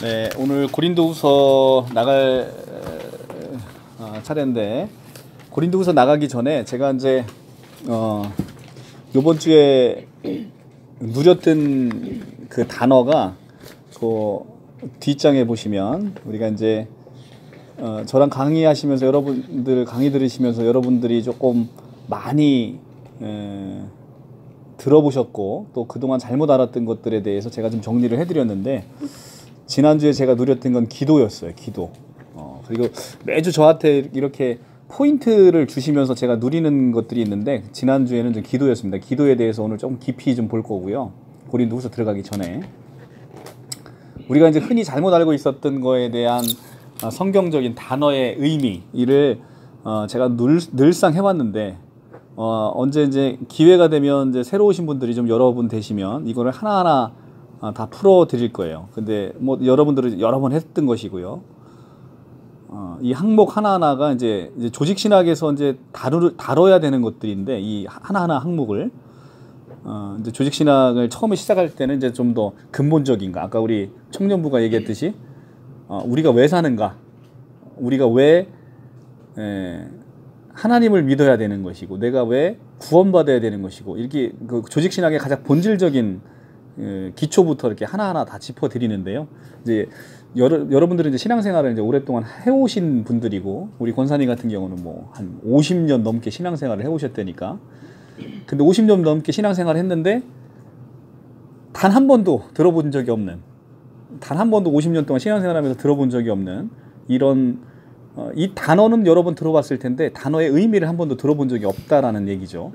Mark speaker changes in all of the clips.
Speaker 1: 네, 오늘 고린도후서 나갈 차례인데, 고린도후서 나가기 전에 제가 이제 요번 주에 누렸던 그 단어가 그 뒷장에 보시면, 우리가 이제 저랑 강의하시면서 여러분들 강의 들으시면서 여러분들이 조금 많이 들어보셨고 또 그동안 잘못 알았던 것들에 대해서 제가 좀 정리를 해드렸는데, 지난주에 제가 누렸던 건 기도였어요. 기도. 그리고 매주 저한테 이렇게 포인트를 주시면서 제가 누리는 것들이 있는데, 지난주에는 좀 기도였습니다. 기도에 대해서 오늘 좀 깊이 좀 볼 거고요. 고린도후서 들어가기 전에 우리가 이제 흔히 잘못 알고 있었던 거에 대한 성경적인 단어의 의미를 제가 늘상 해왔는데, 언제 이제 기회가 되면 이제 새로 오신 분들이 좀 여러분 되시면 이거를 하나하나 다 풀어 드릴 거예요. 근데 뭐 여러분들은 여러 번 했던 것이고요. 이 항목 하나하나가 이제 조직 신학에서 이제 다뤄야 되는 것들인데, 이 하나하나 항목을 이제 조직 신학을 처음에 시작할 때는 이제 좀 더 근본적인가, 아까 우리 청년부가 얘기했듯이 우리가 왜 사는가, 우리가 왜 하나님을 믿어야 되는 것이고, 내가 왜 구원받아야 되는 것이고, 이렇게 그 조직 신학의 가장 본질적인 기초부터 이렇게 하나하나 다 짚어드리는데요. 이제 여러분들은 이제 신앙생활을 이제 오랫동안 해오신 분들이고, 우리 권사님 같은 경우는 뭐 한 50년 넘게 신앙생활을 해오셨다니까. 근데 50년 넘게 신앙생활을 했는데 단 한 번도 들어본 적이 없는, 단 한 번도 50년 동안 신앙생활하면서 들어본 적이 없는 이런 이 단어는 여러 번 들어봤을 텐데 단어의 의미를 한 번도 들어본 적이 없다라는 얘기죠.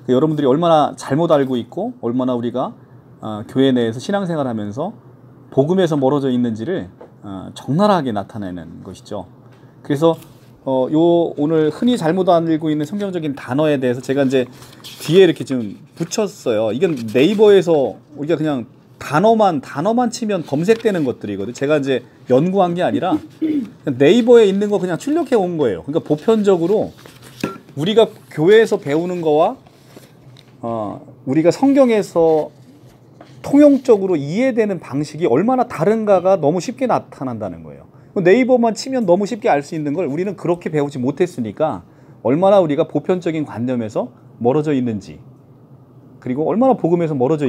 Speaker 1: 여러분들이 얼마나 잘못 알고 있고 얼마나 우리가 교회 내에서 신앙생활을 하면서 복음에서 멀어져 있는지를 적나라하게 나타내는 것이죠. 그래서 오늘 흔히 잘못 알고 있는 성경적인 단어에 대해서 제가 이제 뒤에 이렇게 좀 붙였어요. 이건 네이버에서 우리가 그냥 단어만 치면 검색되는 것들이거든요. 제가 이제 연구한 게 아니라 네이버에 있는 거 그냥 출력해 온 거예요. 그러니까 보편적으로 우리가 교회에서 배우는 거와 우리가 성경에서 통용적으로 이해되는 방식이 얼마나 다른가가 너무 쉽게 나타난다는 거예요. 네이버만 치면 너무 쉽게 알 수 있는 걸 우리는 그렇게 배우지 못했으니까 얼마나 우리가 보편적인 관념에서 멀어져 있는지, 그리고 얼마나 복음에서 멀어져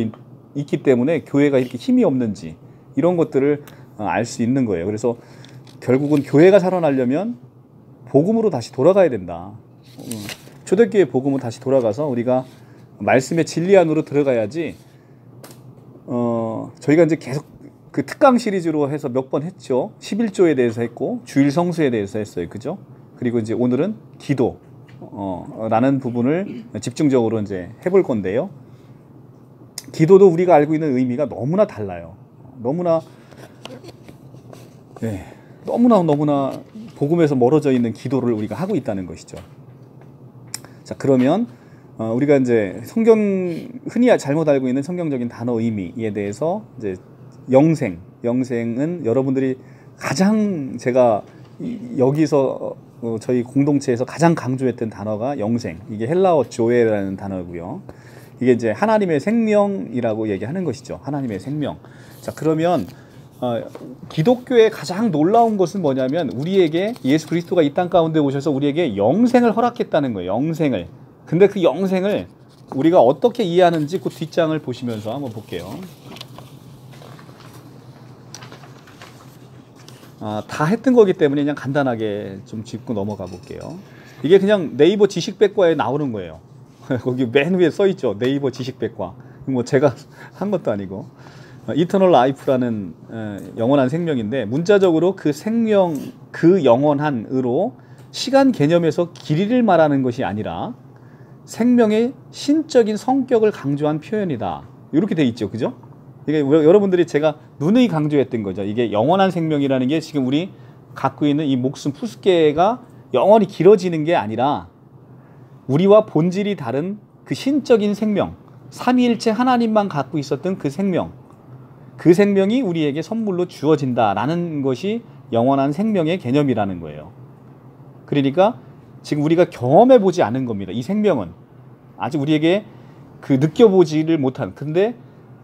Speaker 1: 있기 때문에 교회가 이렇게 힘이 없는지, 이런 것들을 알 수 있는 거예요. 그래서 결국은 교회가 살아나려면 복음으로 다시 돌아가야 된다. 초대교회 복음으로 다시 돌아가서 우리가 말씀의 진리 안으로 들어가야지. 저희가 이제 계속 그 특강 시리즈로 해서 몇 번 했죠. 11조에 대해서 했고 주일 성수에 대해서 했어요. 그죠? 그리고 이제 오늘은 기도 라는 부분을 집중적으로 이제 해볼 건데요. 기도도 우리가 알고 있는 의미가 너무나 달라요. 너무나 복음에서 멀어져 있는 기도를 우리가 하고 있다는 것이죠. 자, 그러면 우리가 이제 흔히 잘못 알고 있는 성경적인 단어 의미에 대해서 이제 영생은 여러분들이 가장, 제가 여기서 저희 공동체에서 가장 강조했던 단어가 영생. 이게 헬라어 조에라는 단어고요. 이게 이제 하나님의 생명이라고 얘기하는 것이죠. 하나님의 생명. 자, 그러면 기독교의 가장 놀라운 것은 뭐냐면, 우리에게 예수 그리스도가 이 땅 가운데 오셔서 우리에게 영생을 허락했다는 거예요. 영생을. 근데 그 영생을 우리가 어떻게 이해하는지 그 뒷장을 보시면서 한번 볼게요. 다 했던 거기 때문에 그냥 간단하게 좀 짚고 넘어가 볼게요. 이게 그냥 네이버 지식백과에 나오는 거예요. 거기 맨 위에 써 있죠. 네이버 지식백과. 뭐 제가 한 것도 아니고. 이터널 라이프라는 영원한 생명인데, 문자적으로 그 생명, 그 영원한으로 시간 개념에서 길이를 말하는 것이 아니라 생명의 신적인 성격을 강조한 표현이다. 이렇게 돼 있죠. 그죠? 이게 여러분들이 제가 누누이 강조했던 거죠. 이게 영원한 생명이라는 게 지금 우리 갖고 있는 이 목숨 푸스케가 영원히 길어지는 게 아니라 우리와 본질이 다른 그 신적인 생명, 삼위일체 하나님만 갖고 있었던 그 생명, 그 생명이 우리에게 선물로 주어진다라는 것이 영원한 생명의 개념이라는 거예요. 그러니까 지금 우리가 경험해 보지 않은 겁니다. 이 생명은 아직 우리에게 그 느껴보지를 못한, 근데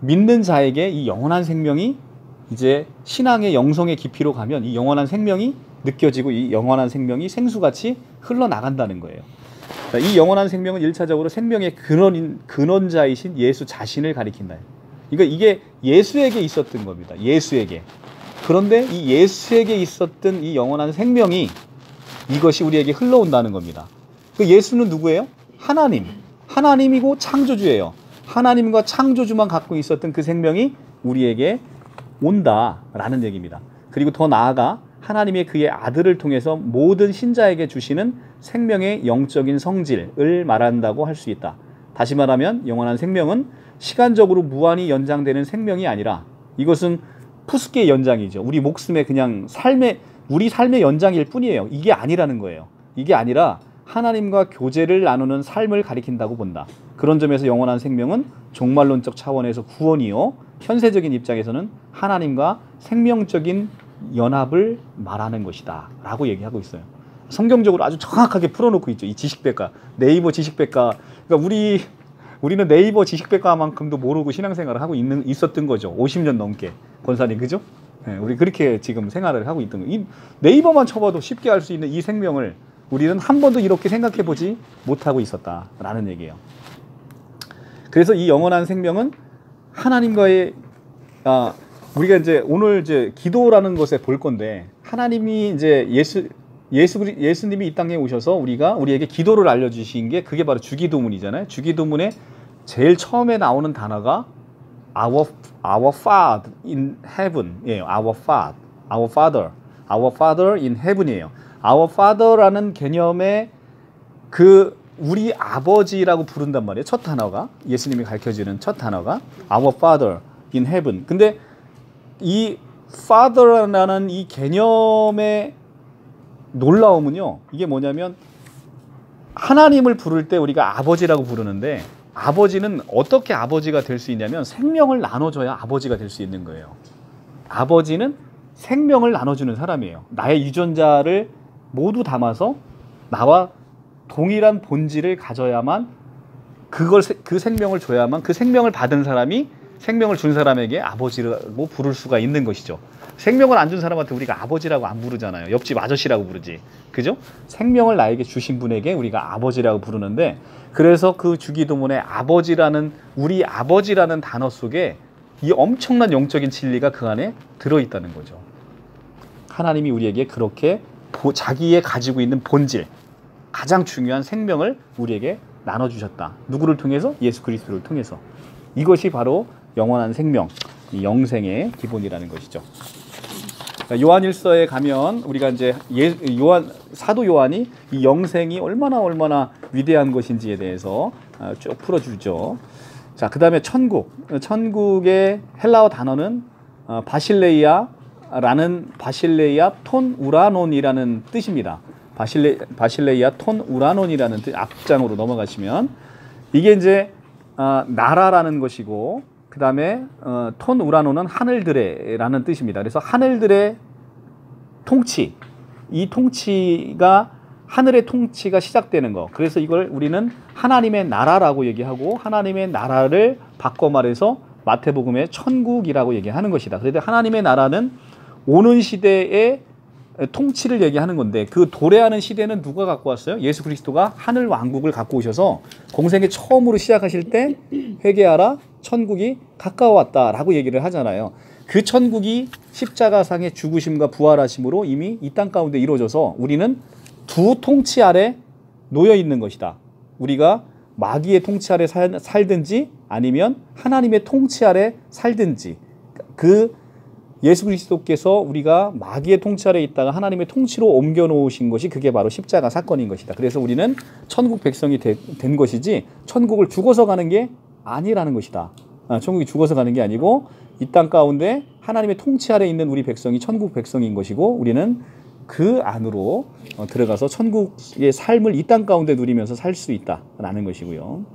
Speaker 1: 믿는 자에게 이 영원한 생명이 이제 신앙의 영성의 깊이로 가면 이 영원한 생명이 느껴지고 이 영원한 생명이 생수같이 흘러나간다는 거예요. 이 영원한 생명은 1차적으로 생명의 근원자이신 예수 자신을 가리킨다. 그러니까 이게 예수에게 있었던 겁니다. 예수에게. 그런데 이 예수에게 있었던 이 영원한 생명이 이것이 우리에게 흘러온다는 겁니다. 그 예수는 누구예요? 하나님. 하나님이고 창조주예요. 하나님과 창조주만 갖고 있었던 그 생명이 우리에게 온다라는 얘기입니다. 그리고 더 나아가 하나님의 그의 아들을 통해서 모든 신자에게 주시는 생명의 영적인 성질을 말한다고 할 수 있다. 다시 말하면 영원한 생명은 시간적으로 무한히 연장되는 생명이 아니라 이것은 푸스케의 연장이죠. 우리 목숨의 그냥 우리 삶의 연장일 뿐이에요. 이게 아니라는 거예요. 이게 아니라 하나님과 교제를 나누는 삶을 가리킨다고 본다. 그런 점에서 영원한 생명은 종말론적 차원에서 구원이요, 현세적인 입장에서는 하나님과 생명적인 연합을 말하는 것이다 라고 얘기하고 있어요. 성경적으로 아주 정확하게 풀어놓고 있죠. 이 지식백과, 네이버 지식백과. 그러니까 우리는 네이버 지식백과만큼도 모르고 신앙생활을 하고 있었던 거죠. 50년 넘게. 권사님, 그죠? 네, 우리 그렇게 지금 생활을 하고 있던 거예요. 이 네이버만 쳐봐도 쉽게 알 수 있는 이 생명을 우리는 한 번도 이렇게 생각해 보지 못하고 있었다라는 얘기예요. 그래서 이 영원한 생명은 하나님과의 우리가 이제 오늘 이제 기도라는 것에 볼 건데, 하나님이 이제 예수님이 이 땅에 오셔서 우리에게 기도를 알려주신 게 그게 바로 주기도문이잖아요. 주기도문에 제일 처음에 나오는 단어가 Our Father in Heaven 이에요. Our Father in Heaven이에요. Our Father라는 개념의 그 우리 아버지라고 부른단 말이에요. 첫 단어가, 예수님이 가르쳐주는 첫 단어가 Our Father in Heaven. 근데 이 Father라는 이 개념의 놀라움은요, 이게 뭐냐면 하나님을 부를 때 우리가 아버지라고 부르는데, 아버지는 어떻게 아버지가 될 수 있냐면 생명을 나눠줘야 아버지가 될 수 있는 거예요. 아버지는 생명을 나눠주는 사람이에요. 나의 유전자를 모두 담아서 나와 동일한 본질을 가져야만, 그 생명을 줘야만 그 생명을 받은 사람이 생명을 준 사람에게 아버지라고 부를 수가 있는 것이죠. 생명을 안 준 사람한테 우리가 아버지라고 안 부르잖아요. 옆집 아저씨라고 부르지. 그죠? 생명을 나에게 주신 분에게 우리가 아버지라고 부르는데, 그래서 그 주기도문에 우리 아버지라는 단어 속에 이 엄청난 영적인 진리가 그 안에 들어있다는 거죠. 하나님이 우리에게 그렇게 자기의 가지고 있는 본질, 가장 중요한 생명을 우리에게 나눠주셨다. 누구를 통해서? 예수 그리스도를 통해서. 이것이 바로 영원한 생명, 영생의 기본이라는 것이죠. 요한일서에 가면 우리가 이제 사도 요한이 이 영생이 얼마나 위대한 것인지에 대해서 쭉 풀어주죠. 자, 그 다음에 천국의 헬라어 단어는 바실레이아 톤 우라논이라는 뜻입니다. 바실레이아 톤 우라논이라는 뜻, 앞장으로 넘어가시면 이게 이제 나라라는 것이고, 그 다음에 톤 우라논은 하늘들의라는 뜻입니다. 그래서 하늘들의 통치, 이 통치가 하늘의 통치가 시작되는 거. 그래서 이걸 우리는 하나님의 나라라고 얘기하고, 하나님의 나라를 바꿔 말해서 마태복음의 천국이라고 얘기하는 것이다. 그런데 하나님의 나라는 오는 시대의 통치를 얘기하는 건데, 그 도래하는 시대는 누가 갖고 왔어요? 예수 그리스도가 하늘 왕국을 갖고 오셔서 공생애 처음으로 시작하실 때 회개하라, 천국이 가까워왔다라고 얘기를 하잖아요. 그 천국이 십자가상의 죽으심과 부활하심으로 이미 이 땅 가운데 이루어져서 우리는 두 통치 아래 놓여 있는 것이다. 우리가 마귀의 통치 아래 살든지 아니면 하나님의 통치 아래 살든지, 그 예수 그리스도께서 우리가 마귀의 통치 아래 있다가 하나님의 통치로 옮겨 놓으신 것이 그게 바로 십자가 사건인 것이다. 그래서 우리는 천국 백성이 된 것이지 천국을 죽어서 가는 게 아니라는 것이다. 천국이 죽어서 가는 게 아니고 이 땅 가운데 하나님의 통치 아래 있는 우리 백성이 천국 백성인 것이고, 우리는 그 안으로 들어가서 천국의 삶을 이 땅 가운데 누리면서 살 수 있다라는 것이고요.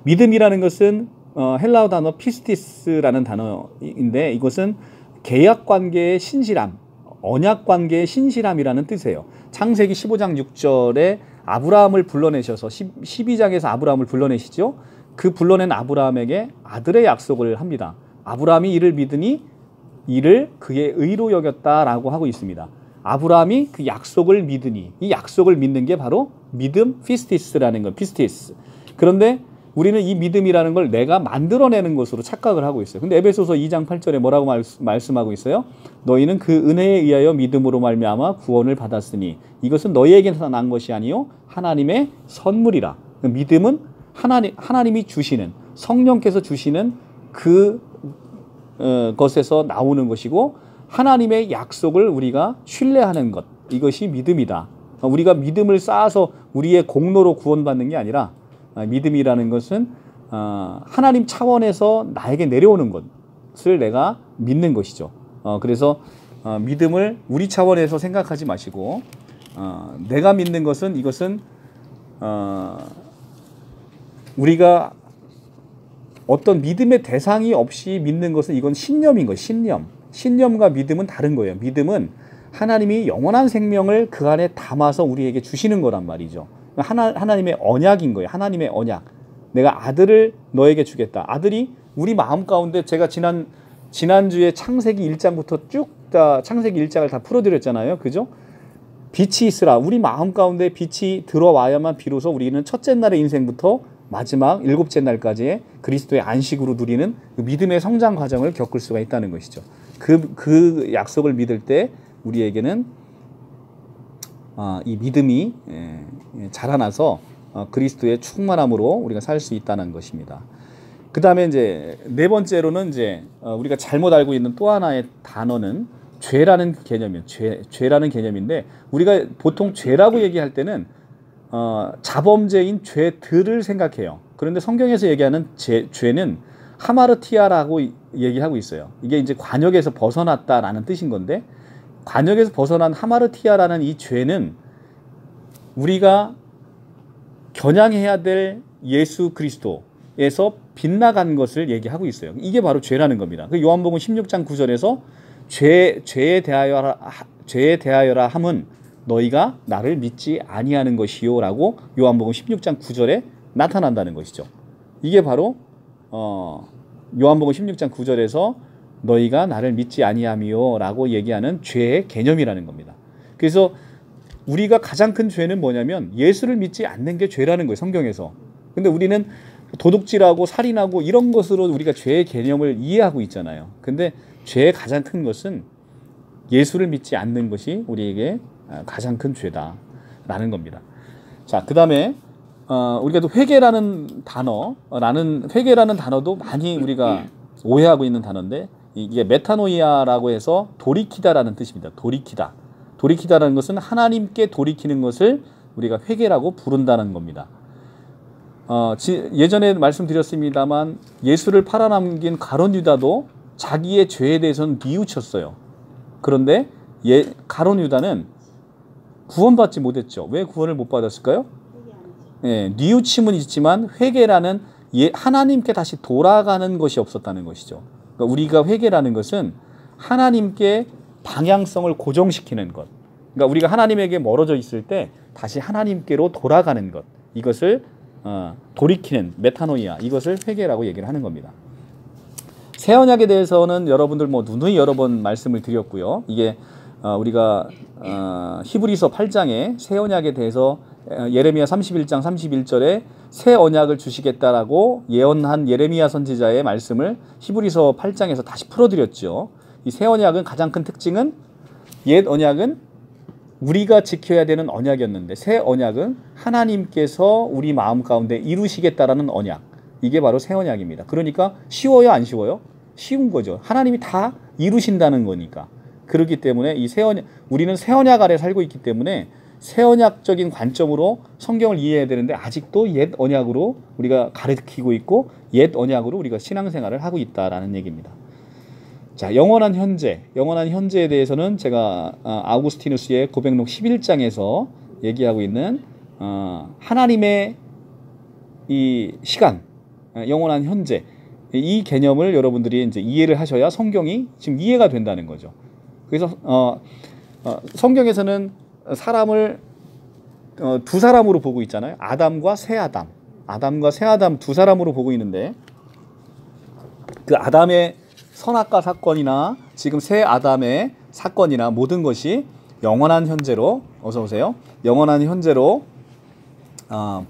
Speaker 1: 믿음이라는 것은 헬라어 단어 피스티스라는 단어인데, 이것은 계약관계의 신실함, 언약관계의 신실함이라는 뜻이에요. 창세기 15장 6절에 아브라함을 불러내셔서 12장에서 아브라함을 불러내시죠. 그 불러낸 아브라함에게 아들의 약속을 합니다. 아브라함이 이를 믿으니 이를 그의 의로 여겼다라고 하고 있습니다. 아브라함이 그 약속을 믿으니, 이 약속을 믿는 게 바로 믿음 피스티스라는 거, 피스티스. 그런데 우리는 이 믿음이라는 걸 내가 만들어내는 것으로 착각을 하고 있어요. 근데 에베소서 2장 8절에 뭐라고 말씀하고 있어요? 너희는 그 은혜에 의하여 믿음으로 말미암아 구원을 받았으니 이것은 너희에게서 난 것이 아니요 하나님의 선물이라. 믿음은 하나님이 주시는, 성령께서 주시는 그 것에서 나오는 것이고, 하나님의 약속을 우리가 신뢰하는 것, 이것이 믿음이다. 우리가 믿음을 쌓아서 우리의 공로로 구원받는 게 아니라, 믿음이라는 것은 하나님 차원에서 나에게 내려오는 것을 내가 믿는 것이죠. 그래서 믿음을 우리 차원에서 생각하지 마시고, 내가 믿는 것은, 이것은 우리가 어떤 믿음의 대상이 없이 믿는 것은 이건 신념인 거예요. 신념과 믿음은 다른 거예요. 믿음은 하나님이 영원한 생명을 그 안에 담아서 우리에게 주시는 거란 말이죠. 하나님의 언약인 거예요. 하나님의 언약. 내가 아들을 너에게 주겠다. 아들이 우리 마음 가운데, 제가 지난주에 창세기 1장부터 쭉 다 창세기 1장을 다 풀어드렸잖아요. 그죠? 빛이 있으라. 우리 마음 가운데 빛이 들어와야만 비로소 우리는 첫째 날의 인생부터 마지막 7째 날까지의 그리스도의 안식으로 누리는 그 믿음의 성장 과정을 겪을 수가 있다는 것이죠. 그 약속을 믿을 때 우리에게는 이 믿음이 자라나서 그리스도의 충만함으로 우리가 살 수 있다는 것입니다. 그 다음에 이제 네 번째로는 이제 우리가 잘못 알고 있는 또 하나의 단어는 죄라는 개념이에요. 죄라는 개념인데, 우리가 보통 죄라고 얘기할 때는 자범죄인 죄들을 생각해요. 그런데 성경에서 얘기하는 죄는 하마르티아라고 얘기하고 있어요. 이게 이제 관역에서 벗어났다라는 뜻인 건데, 관역에서 벗어난 하마르티아라는 이 죄는 우리가 겨냥해야 될 예수 그리스도에서 빗나간 것을 얘기하고 있어요. 이게 바로 죄라는 겁니다. 그 요한복음 16장 9절에서 죄에 대하여라 함은 너희가 나를 믿지 아니하는 것이요 라고 요한복음 16장 9절에 나타난다는 것이죠. 이게 바로 요한복음 16장 9절에서 너희가 나를 믿지 아니함이요 라고 얘기하는 죄의 개념이라는 겁니다. 그래서 우리가 가장 큰 죄는 뭐냐면 예수를 믿지 않는 게 죄라는 거예요, 성경에서. 근데 우리는 도둑질하고 살인하고 이런 것으로 우리가 죄의 개념을 이해하고 있잖아요. 근데 죄의 가장 큰 것은 예수를 믿지 않는 것이 우리에게 가장 큰 죄다라는 겁니다. 자, 그 다음에 우리가 또 회개라는 단어도 많이 우리가 오해하고 있는 단어인데, 이게 메타노이아라고 해서 돌이키다라는 뜻입니다. 돌이키다라는 것은 하나님께 돌이키는 것을 우리가 회개라고 부른다는 겁니다. 예전에 말씀드렸습니다만 예수를 팔아넘긴 가룟 유다도 자기의 죄에 대해서는 뉘우쳤어요. 그런데 가룟 유다는 구원받지 못했죠. 왜 구원을 못 받았을까요? 뉘우침은 있지만 회개라는 하나님께 다시 돌아가는 것이 없었다는 것이죠. 그러니까 우리가 회개라는 것은 하나님께 방향성을 고정시키는 것. 그러니까 우리가 하나님에게 멀어져 있을 때 다시 하나님께로 돌아가는 것. 이것을 돌이키는 메타노이아, 이것을 회개라고 얘기를 하는 겁니다. 새 언약에 대해서는 여러분들 누누이 여러 번 말씀을 드렸고요. 이게 우리가 히브리서 8장에 새 언약에 대해서 예레미야 31장 31절에 새 언약을 주시겠다라고 예언한 예레미야 선지자의 말씀을 히브리서 8장에서 다시 풀어드렸죠. 이 새 언약은 가장 큰 특징은, 옛 언약은 우리가 지켜야 되는 언약이었는데 새 언약은 하나님께서 우리 마음 가운데 이루시겠다라는 언약, 이게 바로 새 언약입니다. 그러니까 쉬워요, 안 쉬워요? 쉬운 거죠. 하나님이 다 이루신다는 거니까. 그렇기 때문에 이 새 언약, 우리는 새 언약 아래 살고 있기 때문에 새 언약적인 관점으로 성경을 이해해야 되는데, 아직도 옛 언약으로 우리가 가르치고 있고 옛 언약으로 우리가 신앙생활을 하고 있다라는 얘기입니다. 자, 영원한 현재에 대해서는 제가 아우구스티누스의 고백록 11장에서 얘기하고 있는 하나님의 이 시간, 영원한 현재, 이 개념을 여러분들이 이제 이해를 하셔야 성경이 지금 이해가 된다는 거죠. 그래서 성경에서는 사람을 두 사람으로 보고 있잖아요. 아담과 새 아담 두 사람으로 보고 있는데, 그 아담의 선악과 사건이나 지금 새 아담의 사건이나 모든 것이 영원한 현재로, 어서 오세요. 영원한 현재로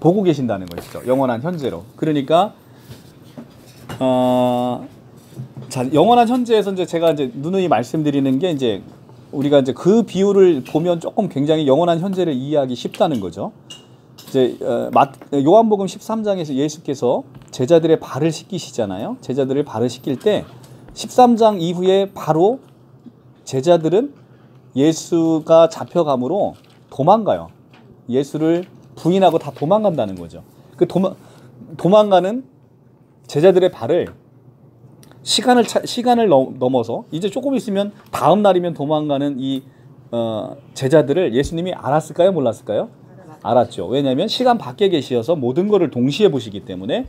Speaker 1: 보고 계신다는 것이죠. 영원한 현재로. 그러니까 자, 영원한 현재에서 이제 제가 이제 누누이 말씀드리는 게 이제 우리가 이제 그 비유를 보면 조금 굉장히 영원한 현재를 이해하기 쉽다는 거죠. 이제 요한복음 13장에서 예수께서 제자들의 발을 씻기시잖아요. 제자들을 발을 씻길 때 13장 이후에 바로 제자들은 예수가 잡혀감으로 도망가요. 예수를 부인하고 다 도망간다는 거죠. 그 도망가는 제자들의 발을 시간을 넘어서 이제 조금 있으면 다음 날이면 도망가는 이 제자들을 예수님이 알았을까요? 몰랐을까요? 알았죠. 왜냐하면 시간 밖에 계시어서 모든 것을 동시에 보시기 때문에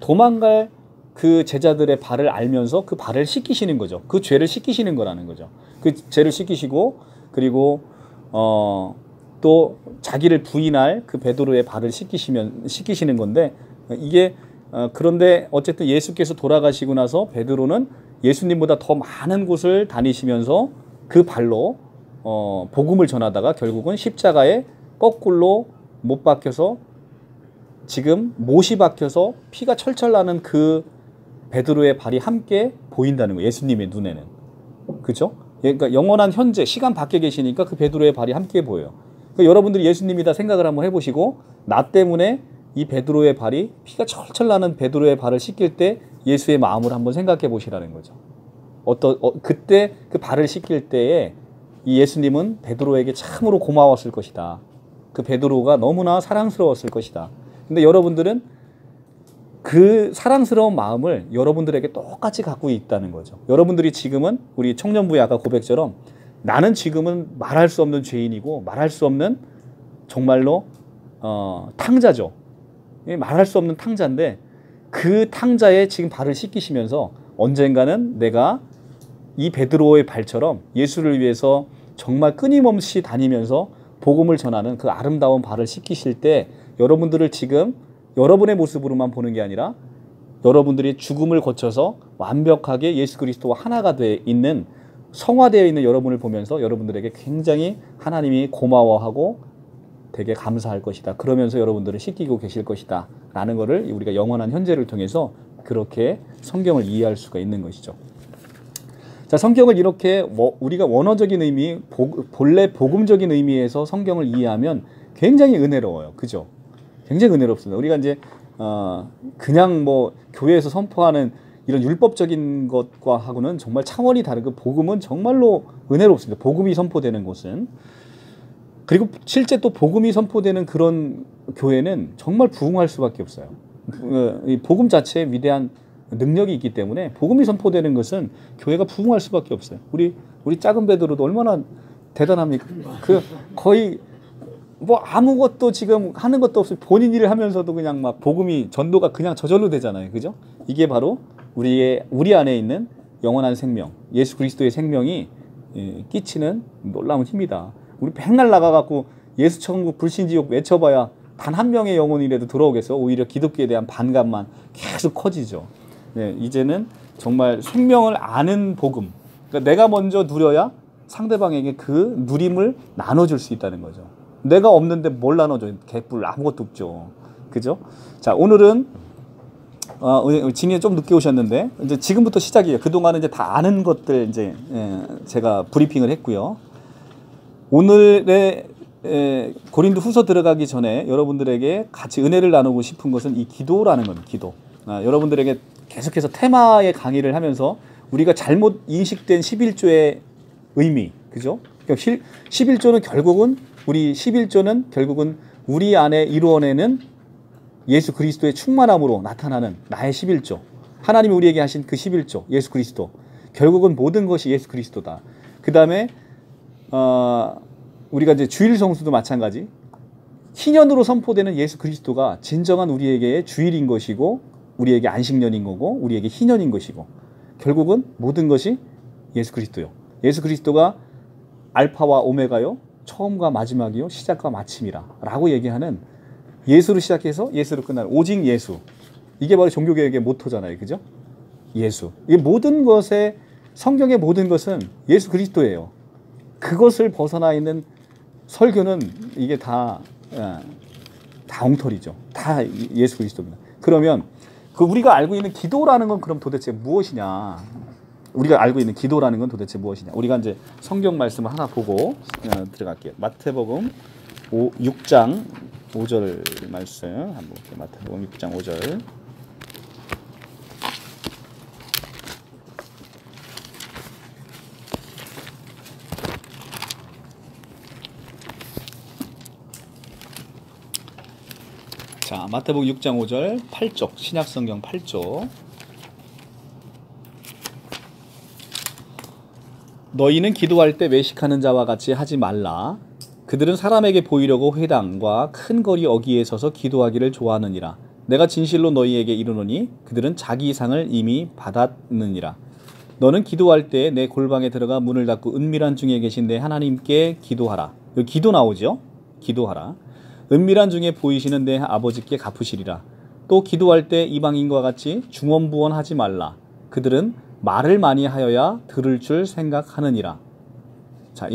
Speaker 1: 도망갈 그 제자들의 발을 알면서 그 발을 씻기시는 거죠. 그 죄를 씻기시는 거라는 거죠. 그 죄를 씻기시고 그리고 또 자기를 부인할 그 베드로의 발을 씻기시는 건데 이게 그런데 어쨌든 예수께서 돌아가시고 나서 베드로는 예수님보다 더 많은 곳을 다니시면서 그 발로 복음을 전하다가 결국은 십자가에 거꾸로 못 박혀서 지금 못이 박혀서 피가 철철 나는 그 베드로의 발이 함께 보인다는 거예요. 예수님의 눈에는. 그죠? 그러니까 영원한 현재, 시간 밖에 계시니까 그 베드로의 발이 함께 보여요. 그러니까 여러분들이 예수님이다 생각을 한번 해보시고 나 때문에 이 베드로의 발이 피가 철철 나는 베드로의 발을 씻길 때 예수의 마음을 한번 생각해 보시라는 거죠. 그때 그 발을 씻길 때에 이 예수님은 베드로에게 참으로 고마웠을 것이다. 그 베드로가 너무나 사랑스러웠을 것이다. 근데 여러분들은 그 사랑스러운 마음을 여러분들에게 똑같이 갖고 있다는 거죠. 여러분들이 지금은 우리 청년부의 아까 고백처럼 나는 지금은 말할 수 없는 죄인이고 말할 수 없는 정말로 탕자죠. 말할 수 없는 탕자인데 그 탕자에 지금 발을 씻기시면서 언젠가는 내가 이 베드로의 발처럼 예수를 위해서 정말 끊임없이 다니면서 복음을 전하는 그 아름다운 발을 씻기실 때 여러분들을 지금 여러분의 모습으로만 보는 게 아니라 여러분들이 죽음을 거쳐서 완벽하게 예수 그리스도와 하나가 돼 있는 성화되어 있는 여러분을 보면서 여러분들에게 굉장히 하나님이 고마워하고 되게 감사할 것이다. 그러면서 여러분들을 씻기고 계실 것이다. 라는 것을 우리가 영원한 현재를 통해서 그렇게 성경을 이해할 수가 있는 것이죠. 자, 성경을 이렇게 우리가 원어적인 의미, 본래 복음적인 의미에서 성경을 이해하면 굉장히 은혜로워요. 그죠? 굉장히 은혜롭습니다. 우리가 이제 그냥 뭐 교회에서 선포하는 이런 율법적인 것과 하고는 정말 차원이 다른 그 복음은 정말로 은혜롭습니다. 복음이 선포되는 곳은. 그리고 실제 또 복음이 선포되는 그런 교회는 정말 부흥할 수밖에 없어요. 이 복음 자체에 위대한 능력이 있기 때문에 복음이 선포되는 것은 교회가 부흥할 수밖에 없어요. 우리 작은 베드로도 얼마나 대단합니까? 그 거의 뭐 아무것도 지금 하는 것도 없이 본인 일을 하면서도 그냥 막 복음이 전도가 그냥 저절로 되잖아요. 그죠? 이게 바로 우리 안에 있는 영원한 생명, 예수 그리스도의 생명이 끼치는 놀라운 힘이다. 우리 맨날 나가갖고 예수 천국 불신지옥 외쳐봐야 단 한 명의 영혼이라도 들어오겠어. 오히려 기독교에 대한 반감만 계속 커지죠. 네, 이제는 정말 생명을 아는 복음. 그러니까 내가 먼저 누려야 상대방에게 그 누림을 나눠줄 수 있다는 거죠. 내가 없는데 뭘 나눠줘? 개뿔 아무것도 없죠. 그죠? 자, 오늘은 진이 좀 늦게 오셨는데 이제 지금부터 시작이에요. 그동안은 이제 다 아는 것들 이제 제가 브리핑을 했고요. 오늘의 고린도 후서 들어가기 전에 여러분들에게 같이 은혜를 나누고 싶은 것은 이 기도라는 겁니다. 기도. 여러분들에게 계속해서 테마의 강의를 하면서 우리가 잘못 인식된 11조의 의미, 그죠? 그러니까 11조는 결국은 우리 안에 이루어내는 예수 그리스도의 충만함으로 나타나는 나의 11조. 하나님이 우리에게 하신 그 11조, 예수 그리스도. 결국은 모든 것이 예수 그리스도다. 그 다음에 우리가 이제 주일 성수도 마찬가지. 희년으로 선포되는 예수 그리스도가 진정한 우리에게의 주일인 것이고, 우리에게 안식년인 거고, 우리에게 희년인 것이고, 결국은 모든 것이 예수 그리스도요. 예수 그리스도가 알파와 오메가요, 처음과 마지막이요, 시작과 마침이라 라고 얘기하는 예수로 시작해서 예수로 끝나는 오직 예수. 이게 바로 종교개혁의 모토잖아요. 그죠? 예수. 이 모든 것에 성경의 모든 것은 예수 그리스도예요. 그것을 벗어나 있는 설교는 이게 다 엉터리죠. 다 예수 그리스도입니다. 그러면 그 우리가 알고 있는 기도라는 건 그럼 도대체 무엇이냐? 우리가 알고 있는 기도라는 건 도대체 무엇이냐? 우리가 이제 성경 말씀을 하나 보고 들어갈게요. 마태복음 6장 5절 말씀 한번 볼게요. 마태복음 6장 5절. 자, 마태복음 6장 5절 8쪽 신약성경 8쪽. 너희는 기도할 때 외식하는 자와 같이 하지 말라. 그들은 사람에게 보이려고 회당과 큰 거리 어귀에 서서 기도하기를 좋아하느니라. 내가 진실로 너희에게 이르노니 그들은 자기 상을 이미 받았느니라. 너는 기도할 때 내 골방에 들어가 문을 닫고 은밀한 중에 계신 내 하나님께 기도하라. 여기 기도 나오죠? 기도하라. 은밀한 중에 보이시는 내 아버지께 갚으시리라. 또 기도할 때 이방인과 같이 중언부언하지 말라. 그들은 말을 많이 하여야 들을 줄 생각하느니라. 자,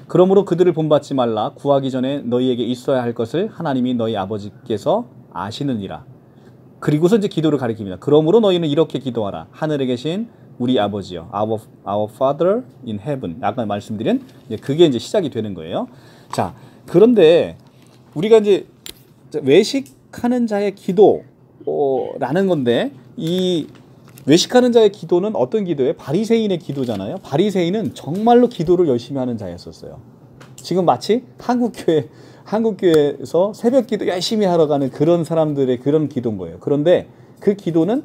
Speaker 1: 그러므로 그들을 본받지 말라. 구하기 전에 너희에게 있어야 할 것을 하나님이 너희 아버지께서 아시느니라. 그리고서 이제 기도를 가리킵니다. 그러므로 너희는 이렇게 기도하라. 하늘에 계신 우리 아버지요. Our Father in heaven. 아까 말씀드린 그게 이제 시작이 되는 거예요. 자, 그런데 우리가 이제 외식하는 자의 기도라는 건데 이 외식하는 자의 기도는 어떤 기도예요? 바리새인의 기도잖아요. 바리새인은 정말로 기도를 열심히 하는 자였었어요. 지금 마치 한국교회에서 새벽기도 열심히 하러 가는 그런 사람들의 그런 기도인 거예요. 그런데 그 기도는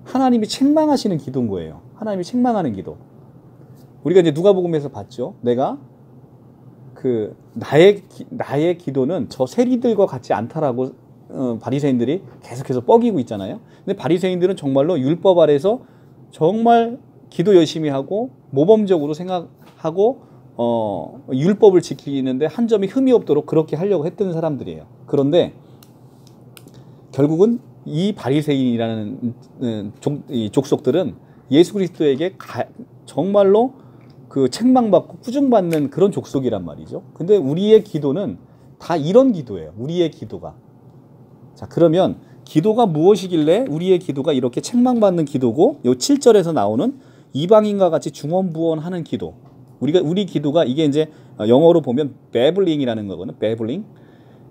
Speaker 1: 하나님이 책망하시는 기도인 거예요. 하나님이 책망하는 기도. 우리가 이제 누가복음에서 봤죠. 내가 나의 기도는 저 세리들과 같지 않다라고 바리새인들이 계속해서 뻐기고 있잖아요. 근데 바리새인들은 정말로 율법 아래서 정말 기도 열심히 하고 모범적으로 생각하고 율법을 지키는데 한 점이 흠이 없도록 그렇게 하려고 했던 사람들이에요. 그런데 결국은 이 바리새인이라는 족속들은 예수 그리스도에게 정말로 그 책망받고 꾸중받는 그런 족속이란 말이죠. 근데 우리의 기도는 다 이런 기도예요. 우리의 기도가. 자, 그러면 기도가 무엇이길래 우리의 기도가 이렇게 책망받는 기도고, 요 7절에서 나오는 이방인과 같이 중언부언하는 기도. 우리 기도가 이게 이제 영어로 보면 베블링이라는 거거든요. 베블링.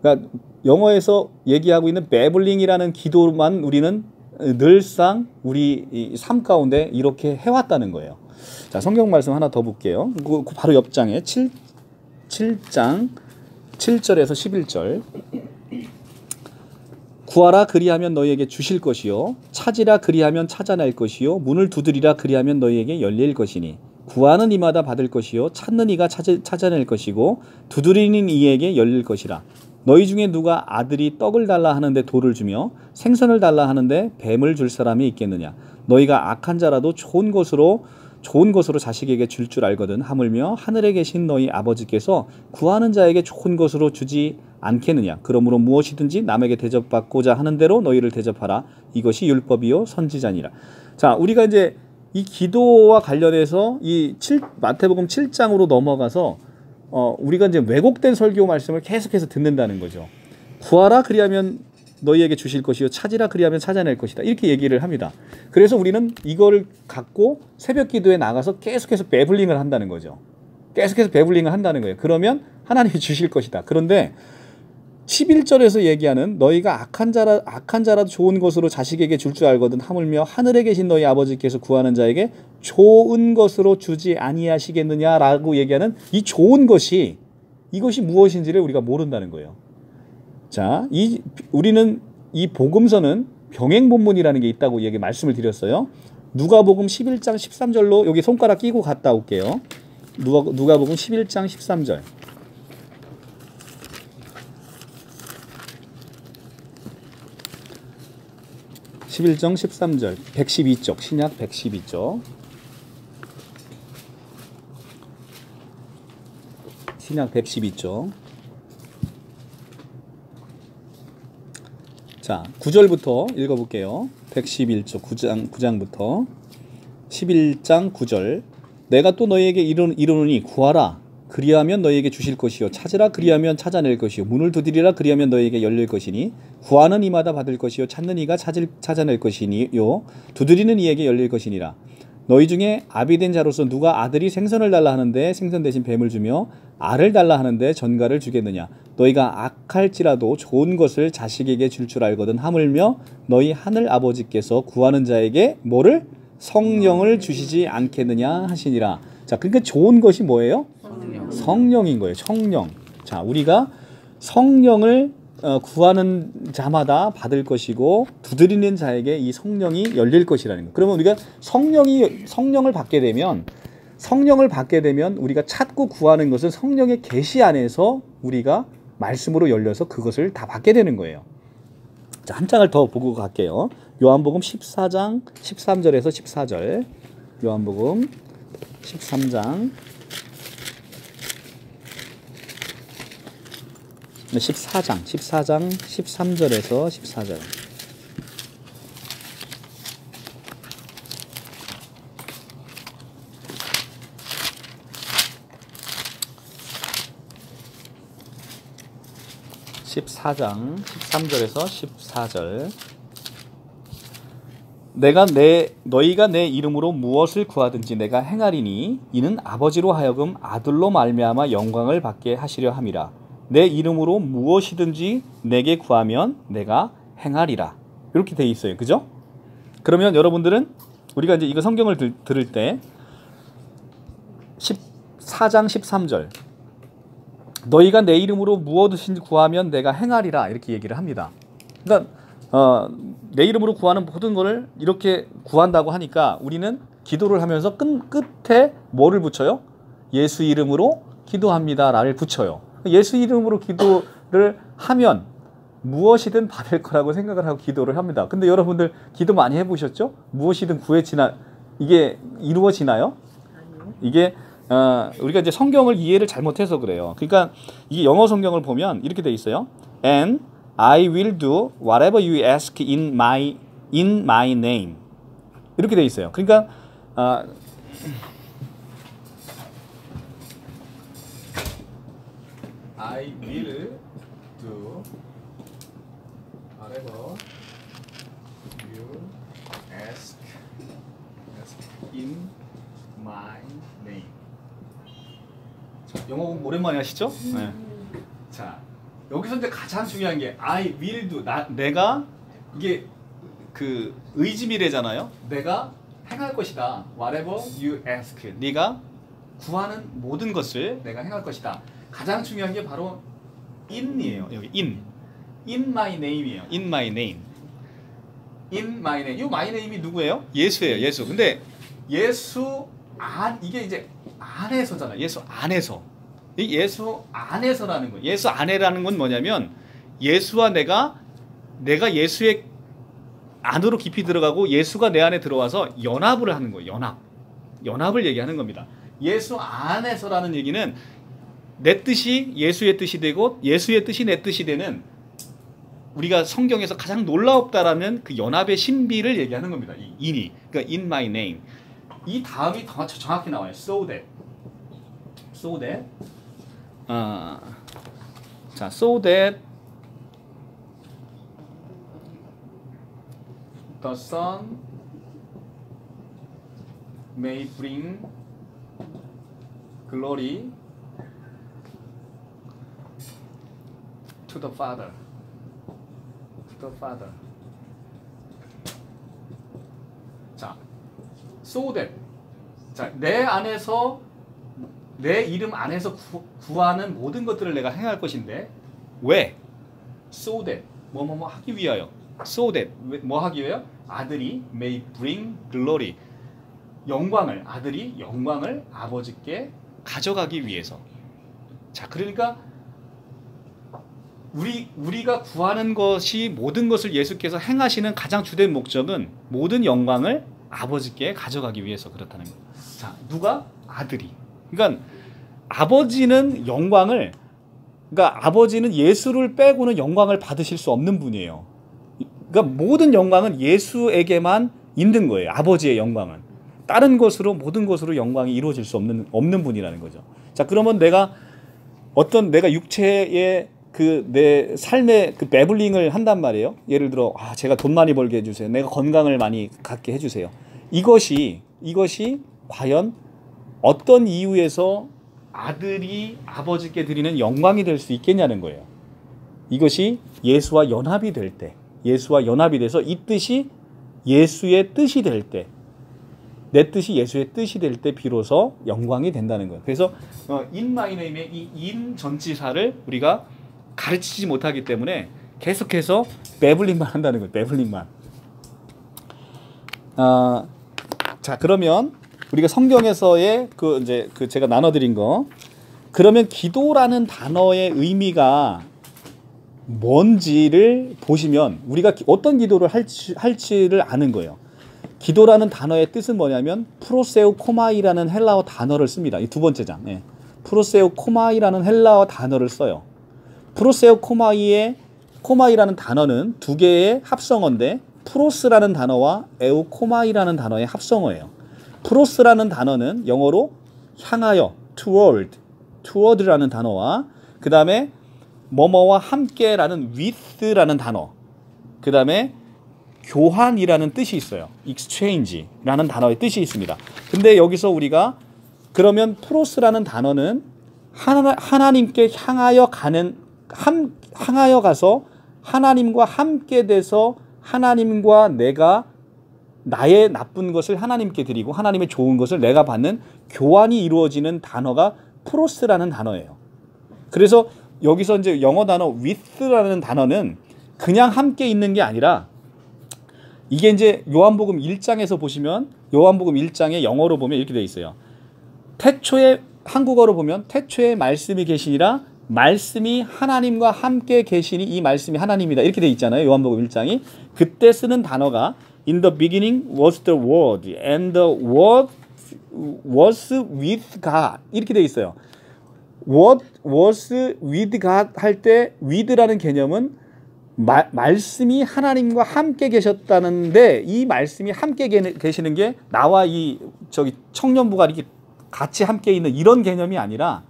Speaker 1: 그러니까 영어에서 얘기하고 있는 베블링이라는 기도만 우리는 늘상 우리 삶 가운데 이렇게 해왔다는 거예요. 자, 성경 말씀 하나 더 볼게요. 바로 옆장에 7장 7절에서 11절. 구하라 그리하면 너희에게 주실 것이요 찾으라 그리하면 찾아낼 것이요 문을 두드리라 그리하면 너희에게 열릴 것이니 구하는 이마다 받을 것이요 찾는 이가 찾아낼 것이고 두드리는 이에게 열릴 것이라. 너희 중에 누가 아들이 떡을 달라 하는데 돌을 주며 생선을 달라 하는데 뱀을 줄 사람이 있겠느냐. 너희가 악한 자라도 좋은 것으로 자식에게 줄 줄 알거든. 하물며 하늘에 계신 너희 아버지께서 구하는 자에게 좋은 것으로 주지 않겠느냐. 그러므로 무엇이든지 남에게 대접받고자 하는 대로 너희를 대접하라. 이것이 율법이요 선지자니라. 자, 우리가 이제 이 기도와 관련해서 마태복음 7장으로 넘어가서 우리가 이제 왜곡된 설교 말씀을 계속해서 듣는다는 거죠. 구하라 그리하면 너희에게 주실 것이요 찾으라 그리하면 찾아낼 것이다. 이렇게 얘기를 합니다. 그래서 우리는 이거를 갖고 새벽 기도에 나가서 계속해서 배블링을 한다는 거죠. 계속해서 배블링을 한다는 거예요. 그러면 하나님이 주실 것이다. 그런데 11절에서 얘기하는 너희가 악한 자라도 좋은 것으로 자식에게 줄 줄 알거든. 하물며 하늘에 계신 너희 아버지께서 구하는 자에게 좋은 것으로 주지 아니하시겠느냐라고 얘기하는 이 좋은 것이 이것이 무엇인지를 우리가 모른다는 거예요. 자, 우리는 이 복음서는 병행 본문이라는 게 있다고 말씀을 드렸어요. 누가복음 11장 13절로 여기 손가락 끼고 갔다 올게요. 누가복음 11장 13절. 11장 13절 112쪽 신약 112쪽 신약 112쪽. 자, 9절부터 읽어볼게요. 111쪽 9장부터 11장 9절. 내가 또 너희에게 이르노니 구하라 그리하면 너희에게 주실 것이요 찾으라 그리하면 찾아낼 것이요 문을 두드리라 그리하면 너희에게 열릴 것이니 구하는 이마다 받을 것이요 찾는 이가 찾아낼 것이니요 두드리는 이에게 열릴 것이니라. 너희 중에 아비된 자로서 누가 아들이 생선을 달라 하는데 생선 대신 뱀을 주며 알을 달라 하는데 전갈을 주겠느냐. 너희가 악할지라도 좋은 것을 자식에게 줄 알거든 하물며 너희 하늘 아버지께서 구하는 자에게 뭐를? 성령을 주시지 않겠느냐 하시니라. 자, 그러니까 좋은 것이 뭐예요? 성령인 거예요. 성령. 자, 우리가 성령을 구하는 자마다 받을 것이고 두드리는 자에게 이 성령이 열릴 것이라는 거. 그러면 우리가 성령을 받게 되면 우리가 찾고 구하는 것은 성령의 계시 안에서 우리가 말씀으로 열려서 그것을 다 받게 되는 거예요. 자, 한 장을 더 보고 갈게요. 요한복음 14장 13절에서 14절. 요한복음 13장 14장 13절에서 14절. (14장) 13절에서 14절. 너희가 내 이름으로 무엇을 구하든지 내가 행하리니 이는 아버지로 하여금 아들로 말미암아 영광을 받게 하시려 함이라. 내 이름으로 무엇이든지 내게 구하면 내가 행하리라. 이렇게 돼 있어요. 그죠? 그러면 여러분들은 우리가 이제 이거 성경을 들을 때 14장 13절 너희가 내 이름으로 무엇이든지 구하면 내가 행하리라 이렇게 얘기를 합니다. 그러니까 내 이름으로 구하는 모든 것을 이렇게 구한다고 하니까 우리는 기도를 하면서 끝에 뭐를 붙여요? 예수 이름으로 기도합니다를 붙여요. 예수 이름으로 기도를 하면 무엇이든 받을 거라고 생각을 하고 기도를 합니다. 근데 여러분들 기도 많이 해보셨죠? 무엇이든 이게 이루어지나요? 이게 우리가 이제 성경을 이해를 잘못해서 그래요. 그러니까 이게 영어 성경을 보면 이렇게 돼 있어요. And I will do whatever you ask in my name. 이렇게 돼 있어요. 그러니까 I will do whatever you ask in my name. 자, 영어 공부 오랜만에 하시죠? 네. 자, 여기서 이제 가장 중요한 게 I will do. 내가 이게 그 의지미래잖아요. 내가 행할 것이다. Whatever you ask. 네가 구하는 모든 것을 내가 행할 것이다. 가장 중요한 게 바로 in이에요. 여기 in my name이에요. in my name. in my name. 이 my name이 누구예요? 예수예요. 예수. 근데 예수 이게 이제 안에서잖아요. 예수 안에서. 이 예수 안에서라는 거예요. 예수 안에라는 건 뭐냐면 예수와 내가 예수의 안으로 깊이 들어가고 예수가 내 안에 들어와서 연합을 하는 거예요. 연합을 얘기하는 겁니다. 예수 안에서라는 얘기는 내 뜻이 예수의 뜻이 되고 예수의 뜻이 내 뜻이 되는 우리가 성경에서 가장 놀라웠다라는 그 연합의 신비를 얘기하는 겁니다. 이 인이. 그러니까 in my name. 이 다음이 더 정확히 나와요. so that. 자, so that the Son may bring glory to the Father. 자, so that. 자, 내 안에서 내 이름 안에서 구하는 모든 것들을 내가 행할 것인데 왜? So that 뭐 하기 위하여. So that 뭐 하기 위하여? 아들이 may bring glory 아들이 영광을 아버지께 가져가기 위해서. 자, 그러니까 우리가 구하는 것이 모든 것을 예수께서 행하시는 가장 주된 목적은 모든 영광을 아버지께 가져가기 위해서 그렇다는 거예요. 자, 누가? 아들이. 그러니까 아버지는 아버지는 예수를 빼고는 영광을 받으실 수 없는 분이에요. 그러니까 모든 영광은 예수에게만 있는 거예요. 아버지의 영광은. 다른 것으로 모든 것으로 영광이 이루어질 수 없는 분이라는 거죠. 자, 그러면 내가 육체의 그 내 삶의 그 배블링을 한단 말이에요. 예를 들어 제가 돈 많이 벌게 해주세요. 내가 건강을 많이 갖게 해주세요. 이것이 과연 어떤 이유에서 아들이 아버지께 드리는 영광이 될 수 있겠냐는 거예요. 이것이 예수와 연합이 될 때, 예수와 연합이 돼서 이 뜻이 예수의 뜻이 될 때, 내 뜻이 예수의 뜻이 될 때 비로소 영광이 된다는 거예요. 그래서 in my name의 이 in 전치사를 우리가 가르치지 못하기 때문에 계속해서 배블링만 한다는 거예요. 배블링만. 자, 그러면 우리가 성경에서의 그 제가 나눠드린 거, 그러면 기도라는 단어의 의미가 뭔지를 보시면 우리가 어떤 기도를 할지를 아는 거예요. 기도라는 단어의 뜻은 뭐냐면 프로세우 코마이라는 헬라어 단어를 씁니다. 이 두 번째 장. 프로세우 코마이라는 헬라어 단어를 써요. 프로세우 코마이라는 단어는 두 개의 합성어인데 프로스라는 단어와 에우코마이라는 단어의 합성어예요. 프로스라는 단어는 영어로 향하여 toward라는 단어와 그 다음에 뭐뭐와 함께라는 with라는 단어, 그 다음에 교환이라는 뜻이 있어요. exchange라는 단어의 뜻이 있습니다. 근데 여기서 우리가 그러면 프로스라는 단어는 하나님께 향하여 가서 하나님과 함께 돼서 하나님과 내가 나의 나쁜 것을 하나님께 드리고 하나님의 좋은 것을 내가 받는 교환이 이루어지는 단어가 프로스라는 단어예요. 그래서 여기서 이제 영어 단어 with라는 단어는 그냥 함께 있는 게 아니라 이게 이제 요한복음 1장에서 보시면 요한복음 1장에 영어로 보면 이렇게 되어 있어요. 태초에 한국어로 보면 태초에 말씀이 계시니라 말씀이 하나님과 함께 계시니 이 말씀이 하나님이다. 이렇게 되어 있잖아요. 요한복음 1장이. 그때 쓰는 단어가 In the beginning was the word and the word was with God. 이렇게 되어 있어요. What was with God 할 때 with라는 개념은 말씀이 하나님과 함께 계셨다는데 이 말씀이 함께 계시는 게 나와 이 청년부가 이렇게 같이 함께 있는 이런 개념이 아니라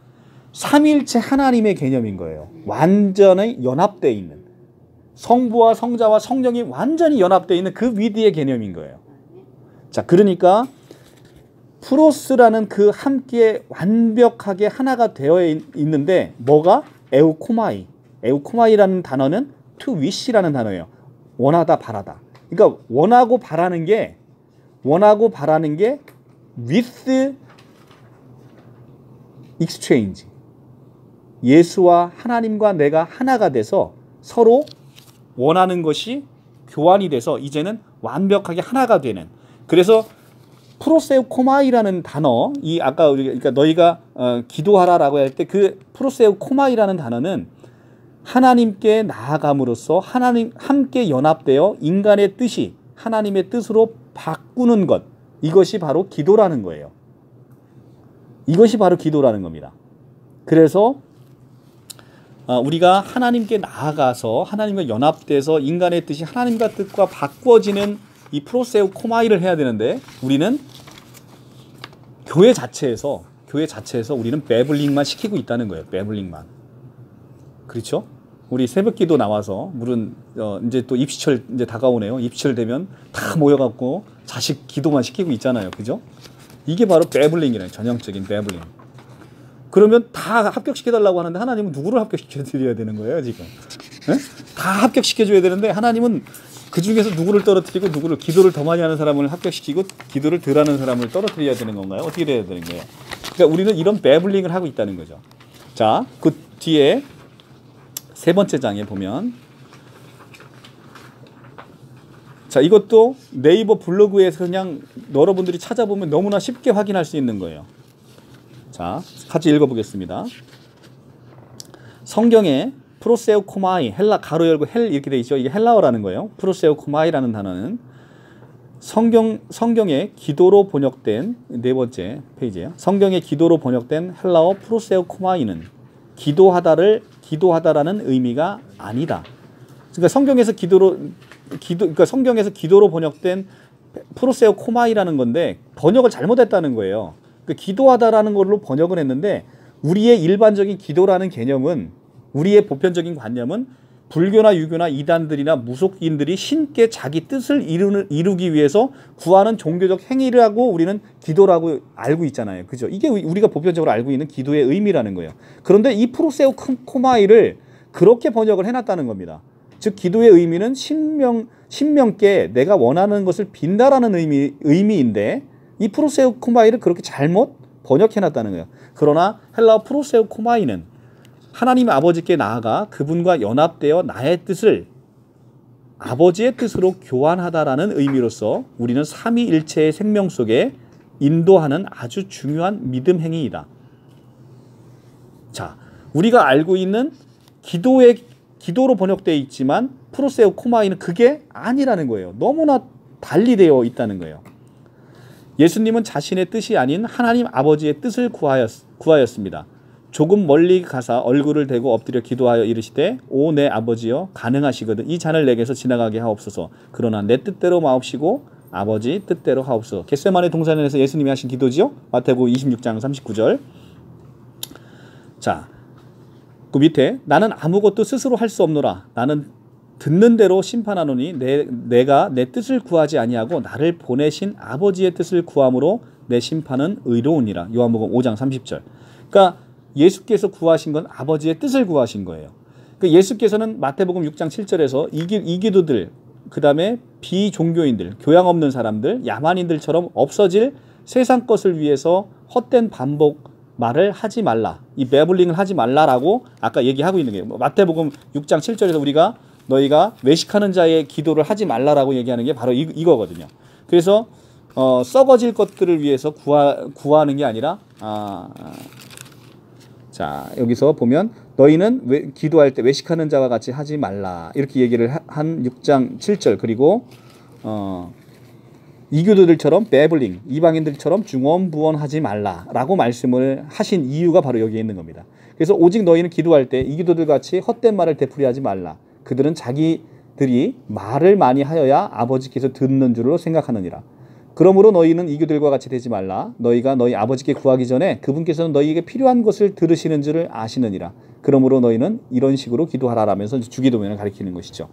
Speaker 1: 삼일체 하나님의 개념인 거예요. 완전히 연합되어 있는 성부와 성자와 성령이 완전히 연합되어 있는 그 위드의 개념인 거예요. 자, 그러니까 프로스라는 그 함께 완벽하게 하나가 되어 있는데 뭐가? 에우코마이라는 단어는 to wish라는 단어예요. 원하다, 바라다. 그러니까 원하고 바라는 게 with exchange. 예수와 하나님과 내가 하나가 돼서 서로 원하는 것이 교환이 돼서 이제는 완벽하게 하나가 되는. 그래서 프로세우코마이라는 단어, 이 아까 그러니까 너희가 기도하라라고 할 때 그 프로세우코마이라는 단어는 하나님께 나아감으로써 하나님 함께 연합되어 인간의 뜻이 하나님의 뜻으로 바꾸는 것, 이것이 바로 기도라는 거예요. 이것이 바로 기도라는 겁니다. 그래서 우리가 하나님께 나아가서 하나님과 연합돼서 인간의 뜻이 하나님과 뜻과 바꿔지는 이 프로세우 코마이를 해야 되는데 우리는 교회 자체에서 우리는 배블링만 시키고 있다는 거예요. 배블링만. 그렇죠? 우리 새벽기도 나와서 물론 이제 또 입시철 이제 다가오네요. 입시철 되면 다 모여갖고 자식 기도만 시키고 있잖아요. 그죠? 이게 바로 배블링이라는 전형적인 배블링. 그러면 다 합격시켜달라고 하는데 하나님은 누구를 합격시켜드려야 되는 거예요 지금? 네? 다 합격시켜줘야 되는데 하나님은 그 중에서 누구를 떨어뜨리고 누구를 기도를 더 많이 하는 사람을 합격시키고 기도를 덜 하는 사람을 떨어뜨려야 되는 건가요? 어떻게 돼야 되는 거예요? 그러니까 우리는 이런 배블링을 하고 있다는 거죠. 자, 그 뒤에 세 번째 장에 보면 자, 이것도 네이버 블로그에서 그냥 여러분들이 찾아보면 너무나 쉽게 확인할 수 있는 거예요. 자, 같이 읽어보겠습니다. 성경에 프로세우코마이, 헬라 가로 열고 헬 이렇게 돼 있죠. 이게 헬라어라는 거예요. 프로세우코마이라는 단어는 성경에 기도로 번역된 네 번째 페이지예요. 성경에 기도로 번역된 헬라어 프로세우코마이는 기도하다라는 의미가 아니다. 그러니까 성경에서 기도로 번역된 프로세오 코마이라는 건데 번역을 잘못했다는 거예요. 그 기도하다라는 걸로 번역을 했는데 우리의 일반적인 기도라는 개념은 우리의 보편적인 관념은 불교나 유교나 이단들이나 무속인들이 신께 자기 뜻을 이루기 위해서 구하는 종교적 행위라고 우리는 기도라고 알고 있잖아요. 그죠? 이게 우리가 보편적으로 알고 있는 기도의 의미라는 거예요. 그런데 이 프로세오 코마이를 그렇게 번역을 해놨다는 겁니다. 즉 기도의 의미는 신명께 내가 원하는 것을 빈다라는 의미인데 이 프로세오 코마이를 그렇게 잘못 번역해놨다는 거예요. 그러나 헬라어 프로세오 코마이는 하나님 아버지께 나아가 그분과 연합되어 나의 뜻을 아버지의 뜻으로 교환하다라는 의미로서 우리는 삼위일체의 생명 속에 인도하는 아주 중요한 믿음 행위이다. 자, 우리가 알고 있는 기도로 번역되어 있지만 프로세오 코마이는 그게 아니라는 거예요. 너무나 달리 되어 있다는 거예요. 예수님은 자신의 뜻이 아닌 하나님 아버지의 뜻을 구하였습니다. 조금 멀리 가사 얼굴을 대고 엎드려 기도하여 이르시되 오 내 아버지여 가능하시거든 이 잔을 내게서 지나가게 하옵소서. 그러나 내 뜻대로 마옵시고 아버지 뜻대로 하옵소서. 겟세마네 동산에서 예수님이 하신 기도지요. 마태복음 26장 39절. 자, 그 밑에 나는 아무것도 스스로 할 수 없노라. 나는 듣는 대로 심판하노니 내가 내 뜻을 구하지 아니하고 나를 보내신 아버지의 뜻을 구함으로 내 심판은 의로우니라. 요한복음 5장 30절. 그러니까 예수께서 구하신 건 아버지의 뜻을 구하신 거예요. 그러니까 예수께서는 마태복음 6장 7절에서 이기도들, 그 다음에 비종교인들, 교양 없는 사람들, 야만인들처럼 없어질 세상 것을 위해서 헛된 반복 말을 하지 말라. 이 매블링을 하지 말라라고 아까 얘기하고 있는 거예요. 마태복음 6장 7절에서 우리가 너희가 외식하는 자의 기도를 하지 말라라고 얘기하는 게 바로 이거거든요. 그래서 썩어질 것들을 위해서 구하는 게 아니라 자, 여기서 보면 너희는 기도할 때 외식하는 자와 같이 하지 말라 이렇게 얘기를 한 6장 7절. 그리고 이교도들처럼 배블링, 이방인들처럼 중언부언하지 말라라고 말씀을 하신 이유가 바로 여기에 있는 겁니다. 그래서 오직 너희는 기도할 때 이교도들 같이 헛된 말을 되풀이하지 말라. 그들은 자기들이 말을 많이 하여야 아버지께서 듣는 줄로 생각하느니라. 그러므로 너희는 이교들과 같이 되지 말라. 너희가 너희 아버지께 구하기 전에 그분께서는 너희에게 필요한 것을 들으시는 줄을 아시느니라. 그러므로 너희는 이런 식으로 기도하라 라면서 주기도문을 가리키는 것이죠.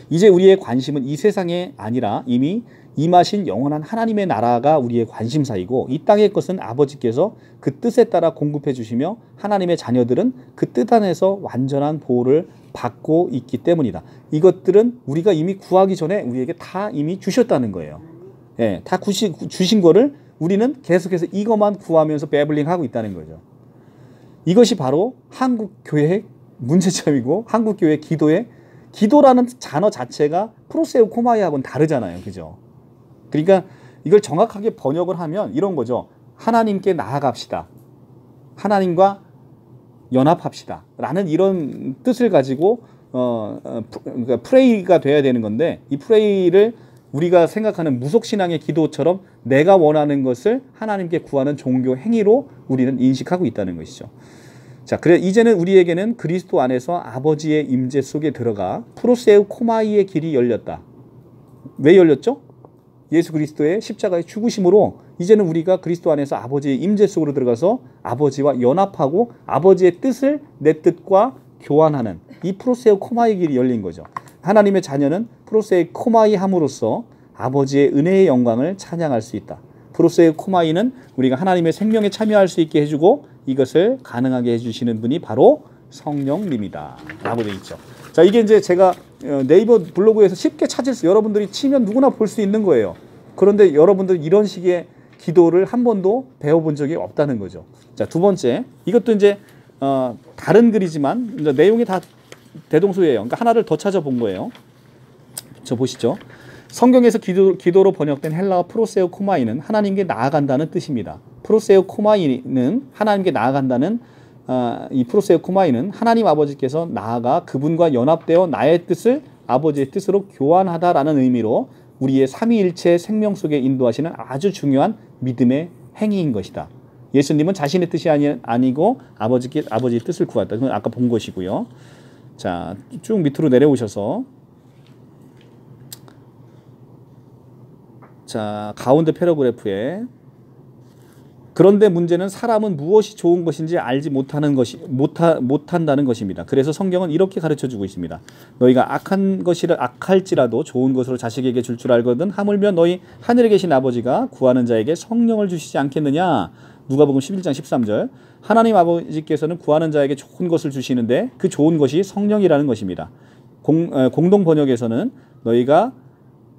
Speaker 1: 이제 우리의 관심은 이 세상에 아니라 이미 임하신 영원한 하나님의 나라가 우리의 관심사이고 이 땅의 것은 아버지께서 그 뜻에 따라 공급해 주시며 하나님의 자녀들은 그 뜻 안에서 완전한 보호를 받고 있기 때문이다. 이것들은 우리가 이미 구하기 전에 우리에게 다 이미 주셨다는 거예요. 예, 다 주신 거를 우리는 계속해서 이것만 구하면서 배블링하고 있다는 거죠. 이것이 바로 한국 교회의 문제점이고 한국 교회 기도라는 단어 자체가 프로세오 코마이하고는 다르잖아요. 그죠? 그러니까 이걸 정확하게 번역을 하면 이런 거죠. 하나님께 나아갑시다. 하나님과 연합합시다. 라는 이런 뜻을 가지고 그러니까 프레이가 돼야 되는 건데 이 프레이를 우리가 생각하는 무속신앙의 기도처럼 내가 원하는 것을 하나님께 구하는 종교 행위로 우리는 인식하고 있다는 것이죠. 자, 그래 이제는 우리에게는 그리스도 안에서 아버지의 임재 속에 들어가 프로세우 코마이의 길이 열렸다. 왜 열렸죠? 예수 그리스도의 십자가의 죽으심으로 이제는 우리가 그리스도 안에서 아버지의 임재 속으로 들어가서 아버지와 연합하고 아버지의 뜻을 내 뜻과 교환하는 이 프로세우 코마이 길이 열린 거죠. 하나님의 자녀는 프로세우 코마이 함으로써 아버지의 은혜의 영광을 찬양할 수 있다. 프로세우 코마이는 우리가 하나님의 생명에 참여할 수 있게 해주고 이것을 가능하게 해주시는 분이 바로 성령님이다 라고 되어 있죠. 자, 이게 이제 제가 네이버 블로그에서 쉽게 찾을 수, 여러분들이 치면 누구나 볼 수 있는 거예요. 그런데 여러분들 이런 식의 기도를 한 번도 배워본 적이 없다는 거죠. 자, 두 번째, 이것도 이제 다른 글이지만 이제 내용이 다 대동소이해요. 그러니까 하나를 더 찾아본 거예요. 저 보시죠. 성경에서 기도로 번역된 헬라어 프로세오 코마이는 하나님께 나아간다는 뜻입니다. 프로세오 코마이는 하나님께 나아간다는 이 프로세오 코마이는 하나님 아버지께서 나아가 그분과 연합되어 나의 뜻을 아버지의 뜻으로 교환하다라는 의미로 우리의 삼위일체 생명 속에 인도하시는 아주 중요한 믿음의 행위인 것이다. 예수님은 자신의 뜻이 아니고 아버지의 뜻을 구했다. 그건 아까 본 것이고요. 자, 쭉 밑으로 내려오셔서 자, 가운데 패러그래프에 그런데 문제는 사람은 무엇이 좋은 것인지 알지 못한다는 것입니다. 그래서 성경은 이렇게 가르쳐주고 있습니다. 너희가 악할지라도 좋은 것으로 자식에게 줄 줄 알거든 하물며 너희 하늘에 계신 아버지가 구하는 자에게 성령을 주시지 않겠느냐. 누가복음 11장 13절. 하나님 아버지께서는 구하는 자에게 좋은 것을 주시는데 그 좋은 것이 성령이라는 것입니다. 공동 번역에서는 너희가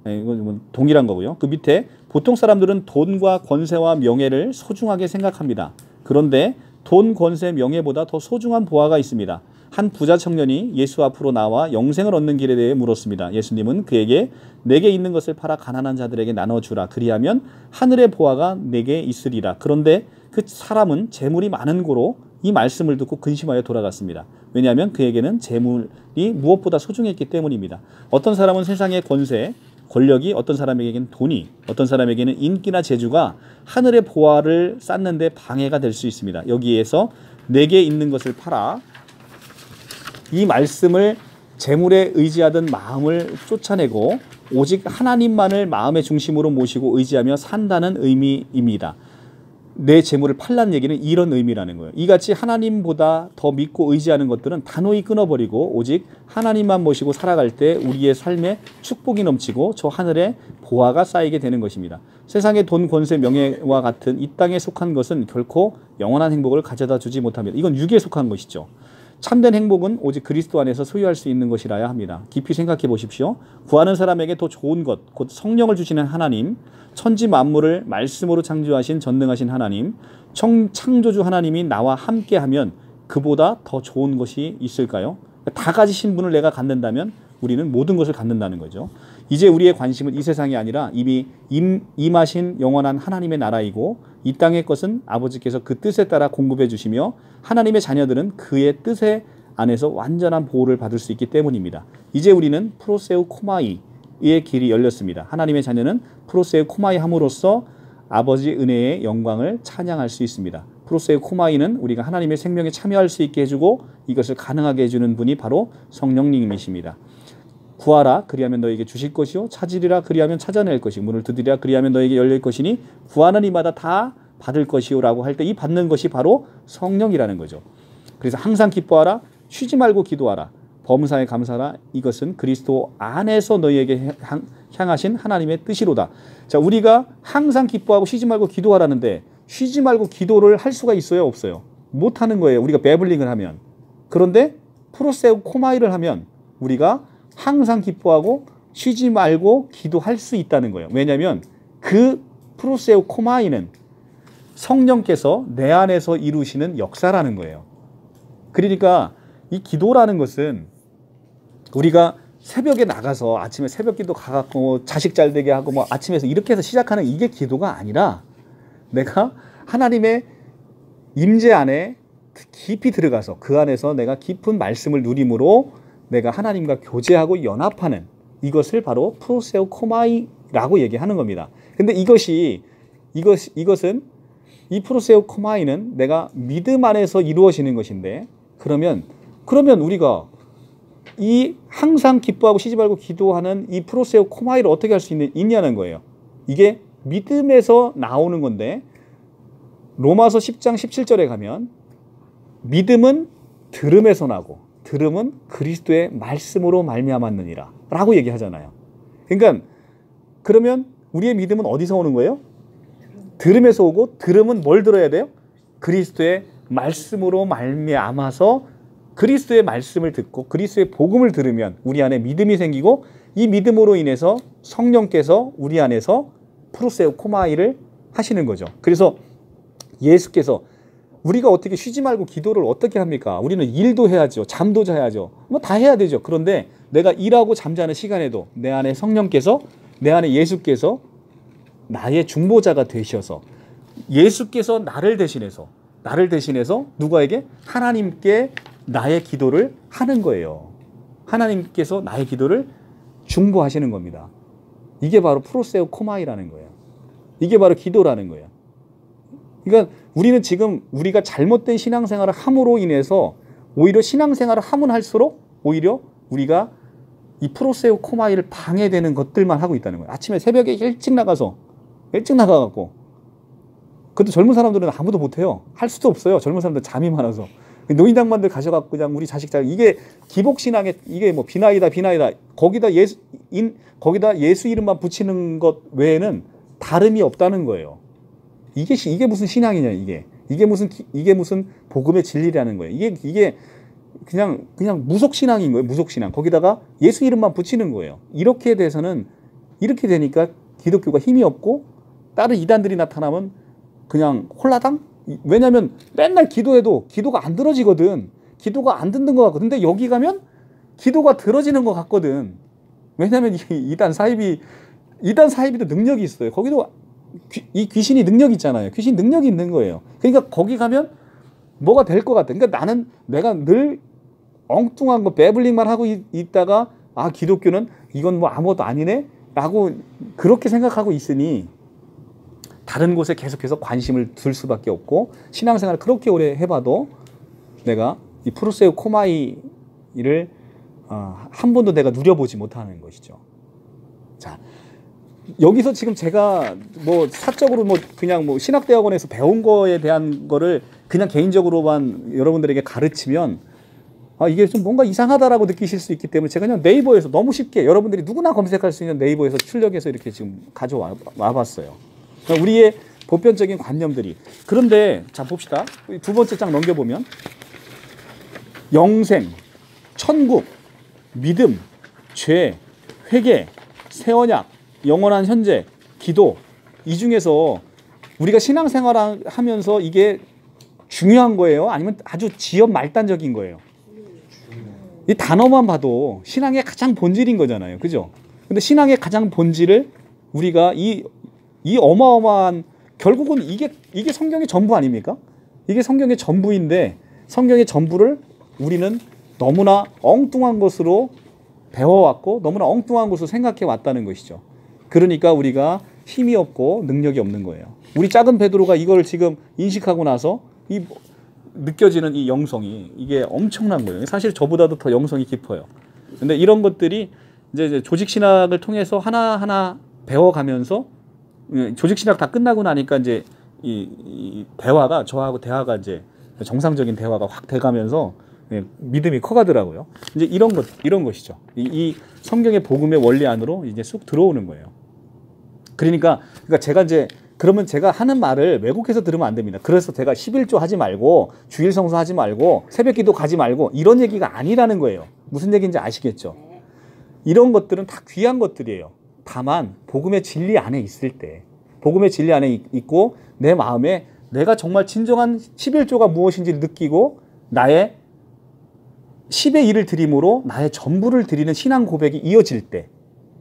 Speaker 1: 이건 동일한 거고요. 그 밑에 보통 사람들은 돈과 권세와 명예를 소중하게 생각합니다. 그런데 돈, 권세, 명예보다 더 소중한 보화가 있습니다. 한 부자 청년이 예수 앞으로 나와 영생을 얻는 길에 대해 물었습니다. 예수님은 그에게 내게 있는 것을 팔아 가난한 자들에게 나눠주라. 그리하면 하늘의 보화가 내게 있으리라. 그런데 그 사람은 재물이 많은 고로 이 말씀을 듣고 근심하여 돌아갔습니다. 왜냐하면 그에게는 재물이 무엇보다 소중했기 때문입니다. 어떤 사람은 세상의 권세, 권력이, 어떤 사람에게는 돈이, 어떤 사람에게는 인기나 재주가 하늘의 보화를 쌓는데 방해가 될 수 있습니다. 여기에서 내게 있는 것을 팔아 이 말씀을 재물에 의지하던 마음을 쫓아내고 오직 하나님만을 마음의 중심으로 모시고 의지하며 산다는 의미입니다. 내 재물을 팔라는 얘기는 이런 의미라는 거예요. 이같이 하나님보다 더 믿고 의지하는 것들은 단호히 끊어버리고 오직 하나님만 모시고 살아갈 때 우리의 삶에 축복이 넘치고 저 하늘에 보화가 쌓이게 되는 것입니다. 세상의 돈, 권세, 명예와 같은 이 땅에 속한 것은 결코 영원한 행복을 가져다 주지 못합니다. 이건 육에 속한 것이죠. 참된 행복은 오직 그리스도 안에서 소유할 수 있는 것이라야 합니다. 깊이 생각해 보십시오. 구하는 사람에게 더 좋은 것, 곧 성령을 주시는 하나님, 천지 만물을 말씀으로 창조하신 전능하신 하나님, 창조주 하나님이 나와 함께하면 그보다 더 좋은 것이 있을까요? 다 가지신 분을 내가 갖는다면 우리는 모든 것을 갖는다는 거죠. 이제 우리의 관심은 이 세상이 아니라 이미 임하신 영원한 하나님의 나라이고 이 땅의 것은 아버지께서 그 뜻에 따라 공급해 주시며 하나님의 자녀들은 그의 뜻에 안에서 완전한 보호를 받을 수 있기 때문입니다. 이제 우리는 프로세우 코마이의 길이 열렸습니다. 하나님의 자녀는 프로세우 코마이 함으로써 아버지 은혜의 영광을 찬양할 수 있습니다. 프로세우 코마이는 우리가 하나님의 생명에 참여할 수 있게 해주고 이것을 가능하게 해주는 분이 바로 성령님이십니다. 구하라 그리하면 너에게 주실 것이요 찾으리라 그리하면 찾아낼 것이요 문을 두드리라 그리하면 너에게 열릴 것이니 구하는 이마다 다 받을 것이요 라고 할 때 이 받는 것이 바로 성령이라는 거죠. 그래서 항상 기뻐하라 쉬지 말고 기도하라 범사에 감사하라 이것은 그리스도 안에서 너희에게 향하신 하나님의 뜻이로다. 자, 우리가 항상 기뻐하고 쉬지 말고 기도하라는데 쉬지 말고 기도를 할 수가 있어요 없어요? 못하는 거예요. 우리가 베블링을 하면. 그런데 프로세우 코마이를 하면 우리가 항상 기뻐하고 쉬지 말고 기도할 수 있다는 거예요. 왜냐하면 그 프로세우 코마이는 성령께서 내 안에서 이루시는 역사라는 거예요. 그러니까 이 기도라는 것은 우리가 새벽에 나가서 아침에 새벽기도 가갖고 자식 잘 되게 하고 뭐 아침에서 이렇게 해서 시작하는 이게 기도가 아니라 내가 하나님의 임재 안에 깊이 들어가서 그 안에서 내가 깊은 말씀을 누림으로 내가 하나님과 교제하고 연합하는 이것을 바로 프로세우 코마이라고 얘기하는 겁니다. 근데 이것은 이 프로세우 코마이는 내가 믿음 안에서 이루어지는 것인데 그러면 우리가 이 항상 기뻐하고 쉬지 말고 기도하는 이 프로세우 코마이를 어떻게 할 수 있냐는 거예요. 이게 믿음에서 나오는 건데 로마서 10장 17절에 가면 믿음은 들음에서 나고 들음은 그리스도의 말씀으로 말미암았느니라 라고 얘기하잖아요. 그러니까 그러면 우리의 믿음은 어디서 오는 거예요? 들음에서 오고 들음은 뭘 들어야 돼요? 그리스도의 말씀으로 말미암아서 그리스도의 말씀을 듣고 그리스도의 복음을 들으면 우리 안에 믿음이 생기고 이 믿음으로 인해서 성령께서 우리 안에서 프로세우 코마이를 하시는 거죠. 그래서 예수께서 우리가 어떻게 쉬지 말고 기도를 어떻게 합니까? 우리는 일도 해야죠. 잠도 자야죠. 뭐 다 해야 되죠. 그런데 내가 일하고 잠자는 시간에도 내 안에 성령께서 내 안에 예수께서 나의 중보자가 되셔서 예수께서 나를 대신해서 누구에게? 하나님께 나의 기도를 하는 거예요. 하나님께서 나의 기도를 중보하시는 겁니다. 이게 바로 프로세우 코마이라는 거예요. 이게 바로 기도라는 거예요. 그러니까 우리는 지금 우리가 잘못된 신앙생활을 함으로 인해서 오히려 신앙생활을 하면 할수록 오히려 우리가 이 프로세오 코마이를 방해되는 것들만 하고 있다는 거예요. 아침에 새벽에 일찍 나가갖고 그것도 젊은 사람들은 아무도 못해요. 할 수도 없어요. 젊은 사람들 잠이 많아서. 노인당만들 가셔갖고 그냥 우리 자식 이게 기복신앙에 이게 뭐 비나이다 거기다 예수 이름만 붙이는 것 외에는 다름이 없다는 거예요. 이게 무슨 신앙이냐 이게 무슨 복음의 진리라는 거예요. 이게 그냥 무속 신앙인 거예요. 무속 신앙. 거기다가 예수 이름만 붙이는 거예요. 이렇게 되니까 기독교가 힘이 없고 다른 이단들이 나타나면 그냥 홀라당? 왜냐면 맨날 기도해도 기도가 안 들어지거든. 기도가 안 듣는 것 같거든. 근데 여기 가면 기도가 들어지는 것 같거든. 왜냐면 이단 사이비도 능력이 있어요. 거기도 이 귀신이 능력이 있잖아요. 귀신 능력이 있는 거예요. 그러니까 거기 가면 뭐가 될 것 같아. 그러니까 내가 늘 엉뚱한 거 배블링만 하고 있다가 아 기독교는 이건 뭐 아무것도 아니네 라고 그렇게 생각하고 있으니 다른 곳에 계속해서 관심을 둘 수밖에 없고 신앙생활을 그렇게 오래 해봐도 내가 이 프로세오 코마이를 한 번도 내가 누려보지 못하는 것이죠. 자, 여기서 지금 제가 뭐 사적으로 뭐 그냥 뭐 신학대학원에서 배운 거에 대한 거를 그냥 개인적으로만 여러분들에게 가르치면 이게 좀 뭔가 이상하다라고 느끼실 수 있기 때문에 제가 그냥 네이버에서 너무 쉽게 여러분들이 누구나 검색할 수 있는 네이버에서 출력해서 이렇게 지금 가져와 봤어요. 그러니까 우리의 보편적인 관념들이. 그런데 자 봅시다. 두 번째 장 넘겨보면 영생, 천국, 믿음, 죄, 회개, 새 언약, 영원한 현재, 기도, 이 중에서 우리가 신앙생활 하면서 이게 중요한 거예요? 아니면 아주 지연 말단적인 거예요? 이 단어만 봐도 신앙의 가장 본질인 거잖아요. 그죠? 근데 신앙의 가장 본질을 우리가 이 어마어마한 결국은 이게 성경의 전부 아닙니까? 이게 성경의 전부인데 성경의 전부를 우리는 너무나 엉뚱한 것으로 배워왔고 너무나 엉뚱한 것으로 생각해 왔다는 것이죠. 그러니까 우리가 힘이 없고 능력이 없는 거예요. 우리 작은 베드로가 이걸 지금 인식하고 나서 느껴지는 이 영성이 이게 엄청난 거예요. 사실 저보다도 더 영성이 깊어요. 근데 이런 것들이 이제 조직 신학을 통해서 하나하나 배워가면서 조직 신학 다 끝나고 나니까 이제 이 대화가 저하고 대화가 이제 정상적인 대화가 확 돼가면서 믿음이 커가더라고요. 이제 이런 것이죠. 이 성경의 복음의 원리 안으로 이제 쑥 들어오는 거예요. 그러니까 제가 이제 그러면 제가 하는 말을 왜곡해서 들으면 안 됩니다. 그래서 제가 11조 하지 말고 주일 성수 하지 말고 새벽 기도 가지 말고 이런 얘기가 아니라는 거예요. 무슨 얘기인지 아시겠죠? 이런 것들은 다 귀한 것들이에요. 다만 복음의 진리 안에 있을 때 복음의 진리 안에 있고 내 마음에 내가 정말 진정한 11조가 무엇인지를 느끼고 나의 10의 1을 드림으로 나의 전부를 드리는 신앙 고백이 이어질 때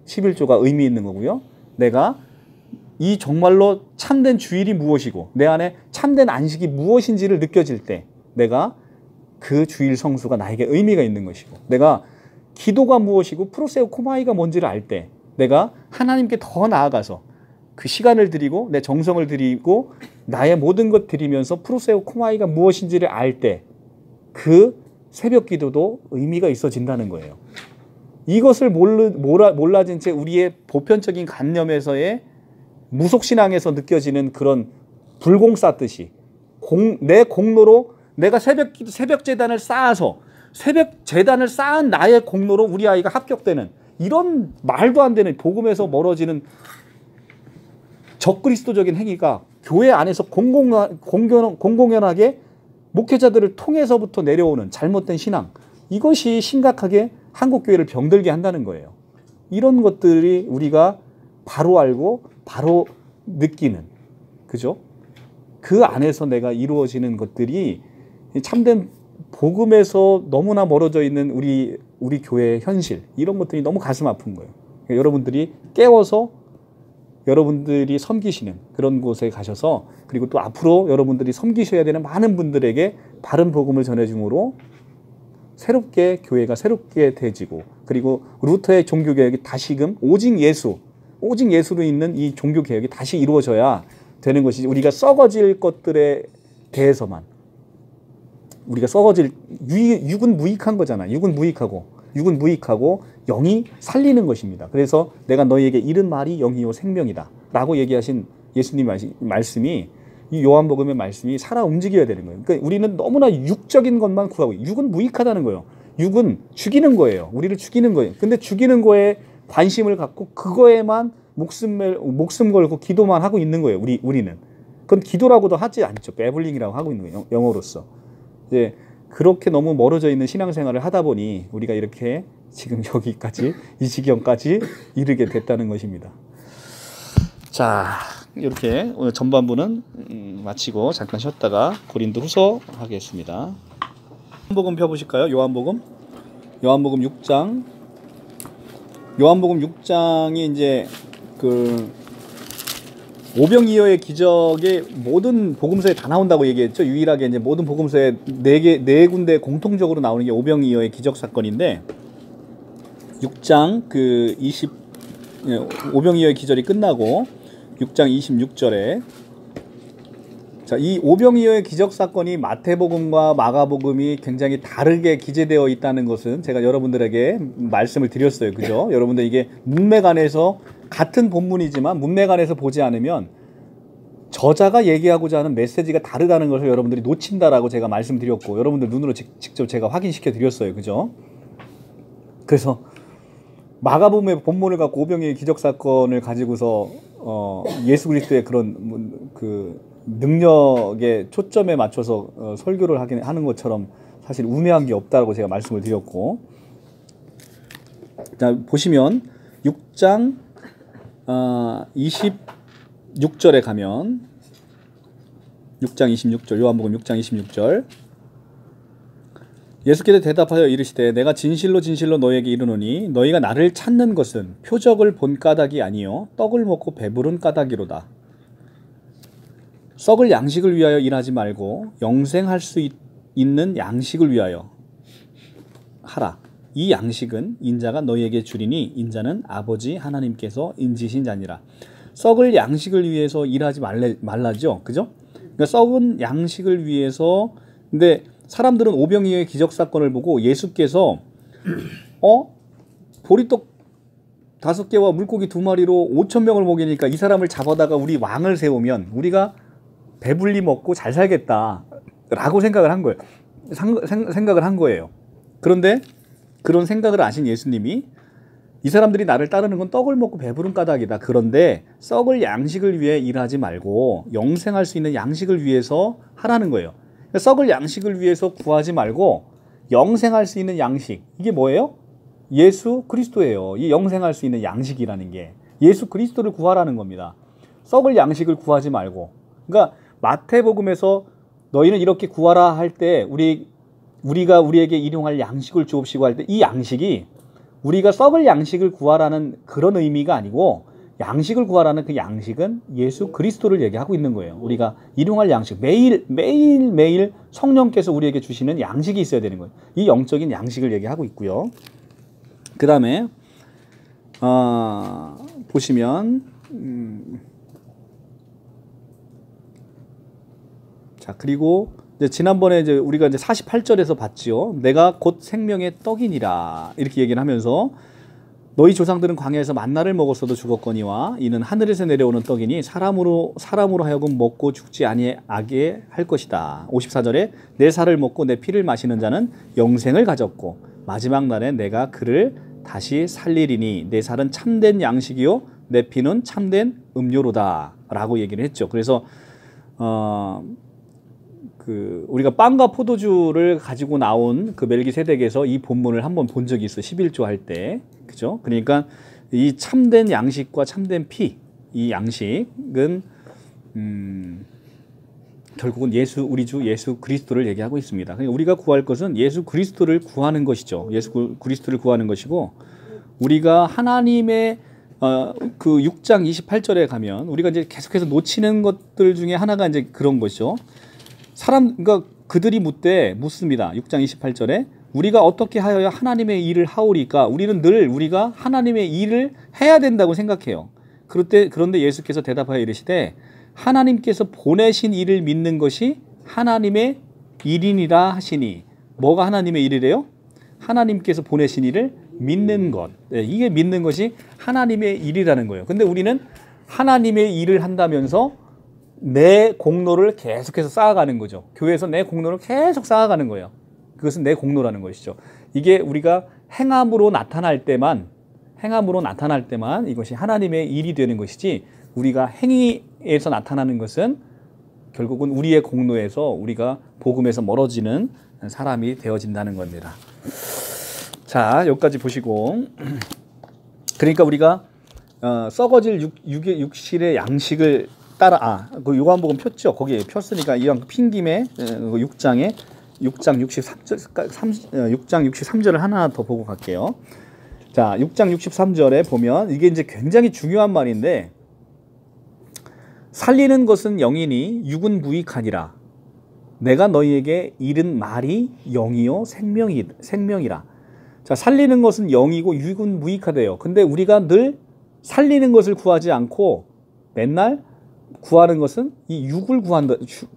Speaker 1: 11조가 의미 있는 거고요. 내가 이 정말로 참된 주일이 무엇이고 내 안에 참된 안식이 무엇인지를 느껴질 때 내가 그 주일 성수가 나에게 의미가 있는 것이고 내가 기도가 무엇이고 프로세오 코마이가 뭔지를 알 때 내가 하나님께 더 나아가서 그 시간을 드리고 내 정성을 드리고 나의 모든 것 드리면서 프로세오 코마이가 무엇인지를 알 때 그 새벽 기도도 의미가 있어진다는 거예요. 이것을 몰라진 채 우리의 보편적인 관념에서의 무속신앙에서 느껴지는 그런 불공 쌓듯이 내 공로로 내가 새벽 재단을 쌓아서 새벽 재단을 쌓은 나의 공로로 우리 아이가 합격되는 이런 말도 안 되는 복음에서 멀어지는 적그리스도적인 행위가 교회 안에서 공공연하게 목회자들을 통해서부터 내려오는 잘못된 신앙, 이것이 심각하게 한국교회를 병들게 한다는 거예요. 이런 것들이 우리가 바로 알고 바로 느끼는, 그죠? 그 안에서 내가 이루어지는 것들이 참된 복음에서 너무나 멀어져 있는 우리 교회의 현실, 이런 것들이 너무 가슴 아픈 거예요. 그러니까 여러분들이 깨워서 여러분들이 섬기시는 그런 곳에 가셔서 그리고 또 앞으로 여러분들이 섬기셔야 되는 많은 분들에게 바른 복음을 전해줌으로 새롭게 교회가 새롭게 되지고 그리고 루터의 종교개혁이 다시금 오직 예수로 있는 이 종교개혁이 다시 이루어져야 되는 것이지 우리가 썩어질 것들에 대해서만 육은 무익한 거잖아. 육은 무익하고 영이 살리는 것입니다. 그래서 내가 너희에게 이른 말이 영이요 생명이다 라고 얘기하신 예수님 말씀이, 이 요한복음의 말씀이 살아 움직여야 되는 거예요. 그러니까 우리는 너무나 육적인 것만 구하고, 육은 무익하다는 거예요. 육은 죽이는 거예요. 우리를 죽이는 거예요. 근데 죽이는 거에 관심을 갖고 그거에만 목숨 걸고 기도만 하고 있는 거예요. 우리는. 그건 기도라고도 하지 않죠. 배블링이라고 하고 있는 거예요. 영어로서. 이제 그렇게 너무 멀어져 있는 신앙생활을 하다 보니 우리가 이렇게 지금 여기까지, 이 지경까지 이르게 됐다는 것입니다. 자, 이렇게 오늘 전반부는 마치고 잠깐 쉬었다가 고린도후서 하겠습니다. 요한복음 펴보실까요? 요한복음 6장. 요한복음 6장이 이제 그 오병이어의 기적이 모든 복음서에 다 나온다고 얘기했죠. 유일하게 이제 모든 복음서에 네 군데 공통적으로 나오는 게 오병이어의 기적 사건인데, 6장 오병이어의 기적이 끝나고 6장 26절에, 자, 이 오병이어의 기적 사건이 마태복음과 마가복음이 굉장히 다르게 기재되어 있다는 것은 제가 여러분들에게 말씀을 드렸어요. 그죠? 여러분들 이게 문맥안에서 같은 본문이지만 문맥안에서 보지 않으면 저자가 얘기하고자 하는 메시지가 다르다는 것을 여러분들이 놓친다라고 제가 말씀드렸고, 여러분들 눈으로 직접 제가 확인시켜 드렸어요. 그죠? 그래서 마가복음의 본문을 갖고 오병이어의 기적 사건을 가지고서 예수 그리스도의 그런 그 능력의 초점에 맞춰서 설교를 하는 것처럼 사실 우매한 게 없다고 제가 말씀을 드렸고, 자, 보시면 6장 26절에 가면, 6장 26절, 요한복음 6장 26절, 예수께서 대답하여 이르시되 내가 진실로 진실로 너희에게 이르노니 너희가 나를 찾는 것은 표적을 본 까닭이 아니요 떡을 먹고 배부른 까닭이로다. 썩을 양식을 위하여 일하지 말고 영생할 수 있는 양식을 위하여 하라. 이 양식은 인자가 너희에게 주리니 인자는 아버지 하나님께서 인지신 자니라. 썩을 양식을 위해서 일하지 말라죠. 그죠? 그러니까 썩은 양식을 위해서, 근데 사람들은 오병이어의 기적 사건을 보고 예수께서 보리떡 5개와 물고기 2마리로 5,000명을 먹이니까 이 사람을 잡아다가 우리 왕을 세우면 우리가 배불리 먹고 잘 살겠다라고 생각을 한 거예요. 생각을 한 거예요. 그런데 그런 생각을 아신 예수님이 이 사람들이 나를 따르는 건 떡을 먹고 배부른 까닭이다. 그런데 썩을 양식을 위해 일하지 말고 영생할 수 있는 양식을 위해서 하라는 거예요. 썩을 양식을 위해서 구하지 말고 영생할 수 있는 양식. 이게 뭐예요? 예수 그리스도예요. 이 영생할 수 있는 양식이라는 게 예수 그리스도를 구하라는 겁니다. 썩을 양식을 구하지 말고. 그러니까 마태복음에서 너희는 이렇게 구하라 할 때 우리가 우리에게 일용할 양식을 주옵시고 할 때 이 양식이 우리가 썩을 양식을 구하라는 그런 의미가 아니고, 양식을 구하라는 그 양식은 예수 그리스도를 얘기하고 있는 거예요. 우리가 일용할 양식, 매일 성령께서 우리에게 주시는 양식이 있어야 되는 거예요. 이 영적인 양식을 얘기하고 있고요. 그 다음에 보시면 자, 그리고 이제 지난번에 이제 우리가 이제 48절에서 봤지요. 내가 곧 생명의 떡이니라 이렇게 얘기를 하면서, 너희 조상들은 광야에서 만나를 먹었어도 죽었거니와 이는 하늘에서 내려오는 떡이니 사람으로 하여금 먹고 죽지 아니하게 할 것이다. 54절에 내 살을 먹고 내 피를 마시는 자는 영생을 가졌고 마지막 날에 내가 그를 다시 살리리니 내 살은 참된 양식이요 내 피는 참된 음료로다 라고 얘기를 했죠. 그래서 우리가 빵과 포도주를 가지고 나온 그 멜기세덱에서 이 본문을 한번 본 적이 있어. 11조 할 때. 그죠? 그러니까 이 참된 양식과 참된 피, 이 양식은 결국은 우리 주 예수 그리스도를 얘기하고 있습니다. 그러니까 우리가 구할 것은 예수 그리스도를 구하는 것이죠. 예수 그리스도를 구하는 것이고, 우리가 하나님의 그 6장 28절에 가면 우리가 이제 계속해서 놓치는 것들 중에 하나가 이제 그런 것이죠. 그러니까 그들이 묻습니다. 6장 28절에 우리가 어떻게 하여야 하나님의 일을 하오리까? 우리는 늘 우리가 하나님의 일을 해야 된다고 생각해요. 그런데 예수께서 대답하여 이르시되 하나님께서 보내신 일을 믿는 것이 하나님의 일이니라 하시니. 뭐가 하나님의 일이래요? 하나님께서 보내신 일을 믿는 것. 이게 믿는 것이 하나님의 일이라는 거예요. 근데 우리는 하나님의 일을 한다면서 내 공로를 계속해서 쌓아가는 거죠. 교회에서 내 공로를 계속 쌓아가는 거예요. 그것은 내 공로라는 것이죠. 이게 우리가 행함으로 나타날 때만 이것이 하나님의 일이 되는 것이지, 우리가 행위에서 나타나는 것은 결국은 우리의 공로에서 우리가 복음에서 멀어지는 사람이 되어진다는 겁니다. 자, 여기까지 보시고, 그러니까 우리가 썩어질 육실의 양식을 따라, 그 요한복음 폈죠. 거기에 폈으니까 이왕 핀 김에 6장 63절을 하나 더 보고 갈게요. 자, 6장 63절에 보면 이게 이제 굉장히 중요한 말인데, 살리는 것은 영이니 육은 무익하니라. 내가 너희에게 이른 말이 영이요 생명이라. 자, 살리는 것은 영이고 육은 무익하대요. 근데 우리가 늘 살리는 것을 구하지 않고 맨날 구하는 것은 이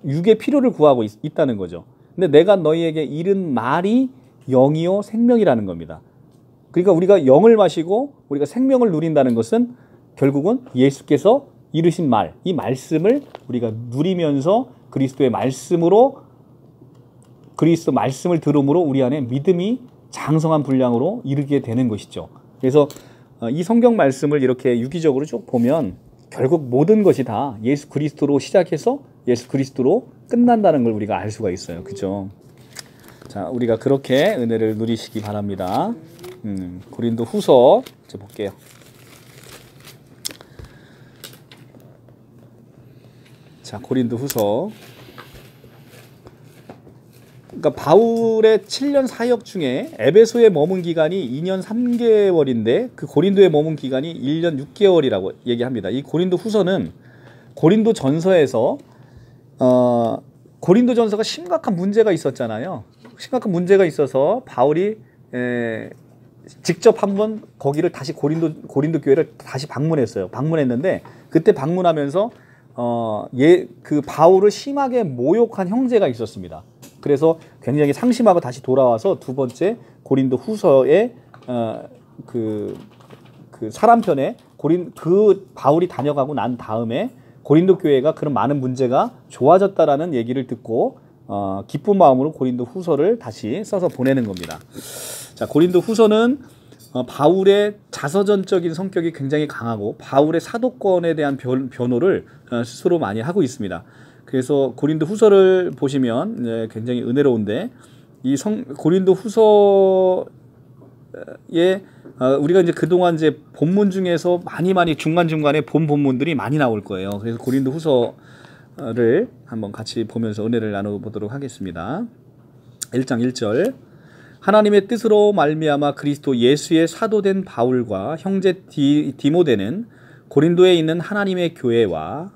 Speaker 1: 육의 필요를 구하고 있다는 거죠. 근데 내가 너희에게 이른 말이 영이요 생명이라는 겁니다. 그러니까 우리가 영을 마시고 우리가 생명을 누린다는 것은 결국은 예수께서 이르신 말, 이 말씀을 우리가 누리면서 그리스도 말씀을 들음으로 우리 안에 믿음이 장성한 분량으로 이르게 되는 것이죠. 그래서 이 성경 말씀을 이렇게 유기적으로 쭉 보면 결국 모든 것이 다 예수 그리스도로 시작해서 예수 그리스도로 끝난다는 걸 우리가 알 수가 있어요. 그죠? 자, 우리가 그렇게 은혜를 누리시기 바랍니다. 고린도 후서 이제 볼게요. 자, 고린도 후서. 그러니까 바울의 7년 사역 중에 에베소에 머문 기간이 2년 3개월인데 그 고린도에 머문 기간이 1년 6개월이라고 얘기합니다. 이 고린도 후서는 고린도 전서에서 고린도 전서가 심각한 문제가 있었잖아요. 심각한 문제가 있어서 바울이 직접 한번 거기를 다시 고린도 교회를 다시 방문했어요. 방문했는데 그때 방문하면서 그 바울을 심하게 모욕한 형제가 있었습니다. 그래서 굉장히 상심하고 다시 돌아와서 두 번째 고린도 후서의 그 사람편에 그 바울이 다녀가고 난 다음에 고린도 교회가 그런 많은 문제가 좋아졌다라는 얘기를 듣고 기쁜 마음으로 고린도 후서를 다시 써서 보내는 겁니다. 자, 고린도 후서는 바울의 자서전적인 성격이 굉장히 강하고 바울의 사도권에 대한 변호를 스스로 많이 하고 있습니다. 그래서 고린도 후서를 보시면 굉장히 은혜로운데, 이 고린도 후서에 우리가 이제 그동안 이제 본문 중에서 많이 중간중간에 본 본문들이 많이 나올 거예요. 그래서 고린도 후서를 한번 같이 보면서 은혜를 나눠보도록 하겠습니다. 1장 1절. 하나님의 뜻으로 말미암아 그리스도 예수의 사도된 바울과 형제 디모데는 고린도에 있는 하나님의 교회와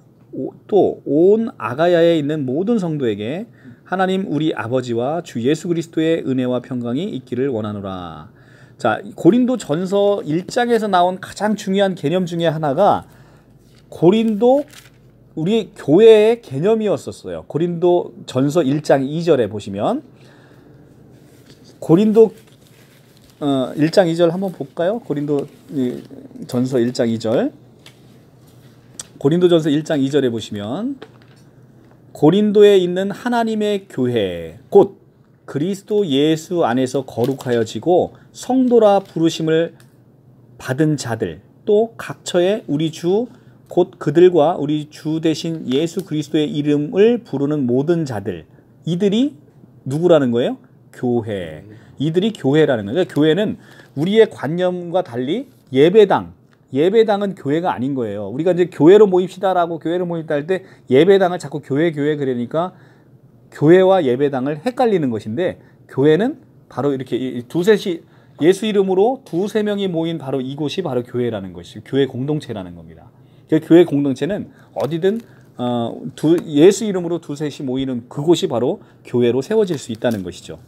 Speaker 1: 또 온 아가야에 있는 모든 성도에게 하나님 우리 아버지와 주 예수 그리스도의 은혜와 평강이 있기를 원하노라. 자, 고린도 전서 1장에서 나온 가장 중요한 개념 중에 하나가 고린도 우리 교회의 개념이었었어요. 고린도 전서 1장 2절에 보시면 고린도 1장 2절 한번 볼까요? 고린도 전서 1장 2절. 고린도전서 1장 2절에 보시면 고린도에 있는 하나님의 교회 곧 그리스도 예수 안에서 거룩하여지고 성도라 부르심을 받은 자들 또 각처에 우리 주 곧 그들과 우리 주 대신 예수 그리스도의 이름을 부르는 모든 자들, 이들이 누구라는 거예요? 교회. 이들이 교회라는 거예요. 그러니까 교회는 우리의 관념과 달리 예배당은 교회가 아닌 거예요. 우리가 이제 교회로 모입시다라고 교회로 모입다 할 때 예배당을 자꾸 교회 그러니까 교회와 예배당을 헷갈리는 것인데, 교회는 바로 이렇게 두셋이 예수 이름으로 두세 명이 모인 바로 이곳이 바로 교회라는 것이죠. 교회 공동체라는 겁니다. 그 교회 공동체는 어디든 예수 이름으로 두셋이 모이는 그곳이 바로 교회로 세워질 수 있다는 것이죠.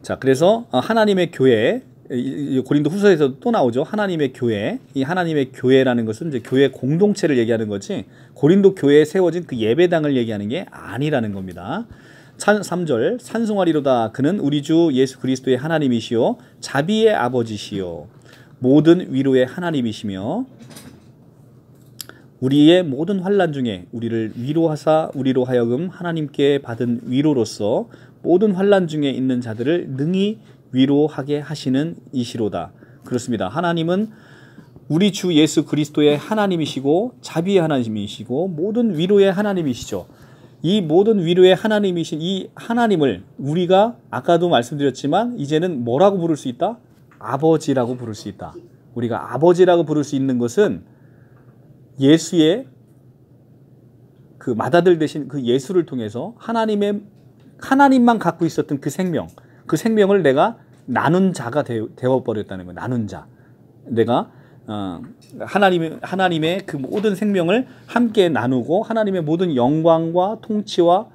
Speaker 1: 자, 그래서 하나님의 교회, 고린도 후서에서 또 나오죠. 하나님의 교회. 이 하나님의 교회라는 것은 이제 교회 공동체를 얘기하는 거지 고린도 교회에 세워진 그 예배당을 얘기하는 게 아니라는 겁니다. 3절 찬송하리로다. 그는 우리 주 예수 그리스도의 하나님이시요 자비의 아버지시요 모든 위로의 하나님이시며 우리의 모든 환난 중에 우리를 위로하사 우리로 하여금 하나님께 받은 위로로서 모든 환난 중에 있는 자들을 능히 위로하게 하시는 이시로다. 그렇습니다. 하나님은 우리 주 예수 그리스도의 하나님이시고 자비의 하나님이시고 모든 위로의 하나님이시죠. 이 모든 위로의 하나님이신 이 하나님을 우리가 아까도 말씀드렸지만 이제는 뭐라고 부를 수 있다? 아버지라고 부를 수 있다. 우리가 아버지라고 부를 수 있는 것은 예수의 그 맏아들 되신 그 예수를 통해서 하나님만 갖고 있었던 그 생명을 내가 나눈 자가 되어버렸다는 거예요. 나눈 자. 내가 하나님의 그 모든 생명을 함께 나누고 하나님의 모든 영광과 통치와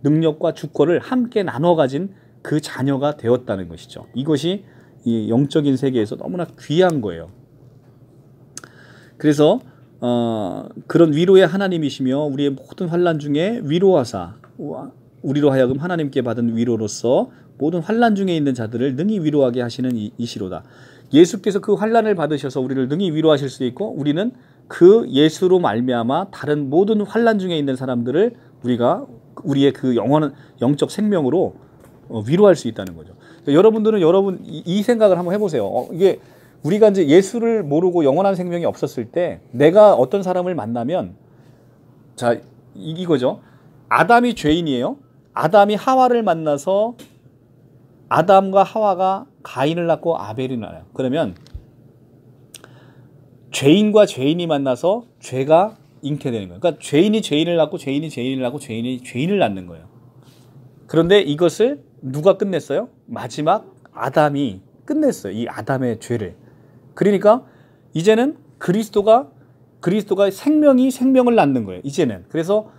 Speaker 1: 능력과 주권을 함께 나눠 가진 그 자녀가 되었다는 것이죠. 이것이 이 영적인 세계에서 너무나 귀한 거예요. 그래서 그런 위로의 하나님이시며 우리의 모든 환난 중에 위로하사 우리로 하여금 하나님께 받은 위로로서 모든 환난 중에 있는 자들을 능히 위로하게 하시는 이시로다. 예수께서 그 환난을 받으셔서 우리를 능히 위로하실 수 있고 우리는 그 예수로 말미암아 다른 모든 환난 중에 있는 사람들을 우리의 그 영적 생명으로 위로할 수 있다는 거죠. 여러분들은 이 생각을 한번 해보세요. 이게 우리가 이제 예수를 모르고 영원한 생명이 없었을 때 내가 어떤 사람을 만나면 자 이거죠. 아담이 죄인이에요. 아담이 하와를 만나서 아담과 하와가 가인을 낳고 아벨을 낳아요. 그러면 죄인과 죄인이 만나서 죄가 잉태되는 거예요. 그러니까 죄인이 죄인을 낳고 죄인이 죄인을 낳고 죄인이 죄인을 낳는 거예요. 그런데 이것을 누가 끝냈어요? 마지막 아담이 끝냈어요. 이 아담의 죄를. 그러니까 이제는 그리스도가 생명을 낳는 거예요. 이제는. 그래서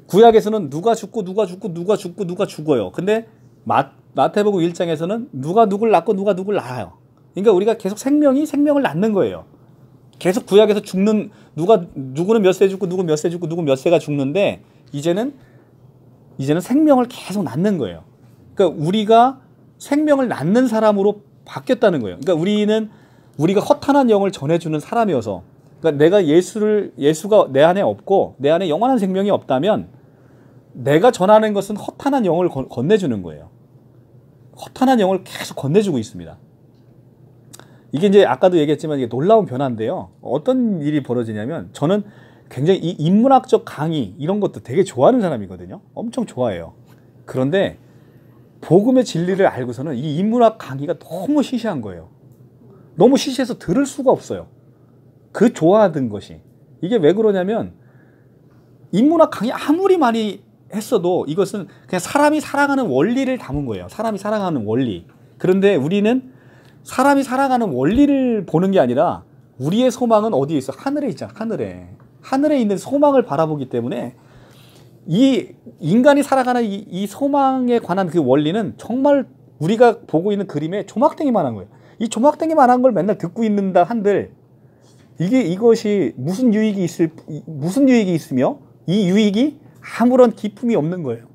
Speaker 1: 구약에서는 누가 죽어요. 근데 마태복음 1장에서는 누가 누굴 낳고 누가 누굴 낳아요. 그러니까 우리가 계속 생명을 낳는 거예요. 계속 구약에서 누구는 몇 세 죽고 누구 몇 세 죽고 누구 몇 세가 죽는데 이제는 생명을 계속 낳는 거예요. 그러니까 우리가 생명을 낳는 사람으로 바뀌었다는 거예요. 그러니까 우리가 허탄한 영을 전해주는 사람이어서 그러니까 내가 예수가 내 안에 없고 내 안에 영원한 생명이 없다면 내가 전하는 것은 허탄한 영을 건네주는 거예요. 허탄한 영을 계속 건네주고 있습니다. 이게 이제 아까도 얘기했지만 이게 놀라운 변화인데요. 어떤 일이 벌어지냐면 저는 굉장히 이 인문학적 강의 이런 것도 되게 좋아하는 사람이거든요. 엄청 좋아해요. 그런데 복음의 진리를 알고서는 이 인문학 강의가 너무 시시한 거예요. 너무 시시해서 들을 수가 없어요. 그 좋아하던 것이. 이게 왜 그러냐면 인문학 강의 아무리 많이 했어도 이것은 그냥 사람이 살아가는 원리를 담은 거예요. 사람이 살아가는 원리. 그런데 우리는 사람이 살아가는 원리를 보는 게 아니라 우리의 소망은 어디에 있어? 하늘에 있잖아. 하늘에 있는 소망을 바라보기 때문에 이 인간이 살아가는 이 소망에 관한 그 원리는 정말 우리가 보고 있는 그림에 조막댕이만한 거예요. 이 조막댕이만한 걸 맨날 듣고 있는다 한들 이것이 무슨 유익이 있으며 이 유익이 아무런 기쁨이 없는 거예요.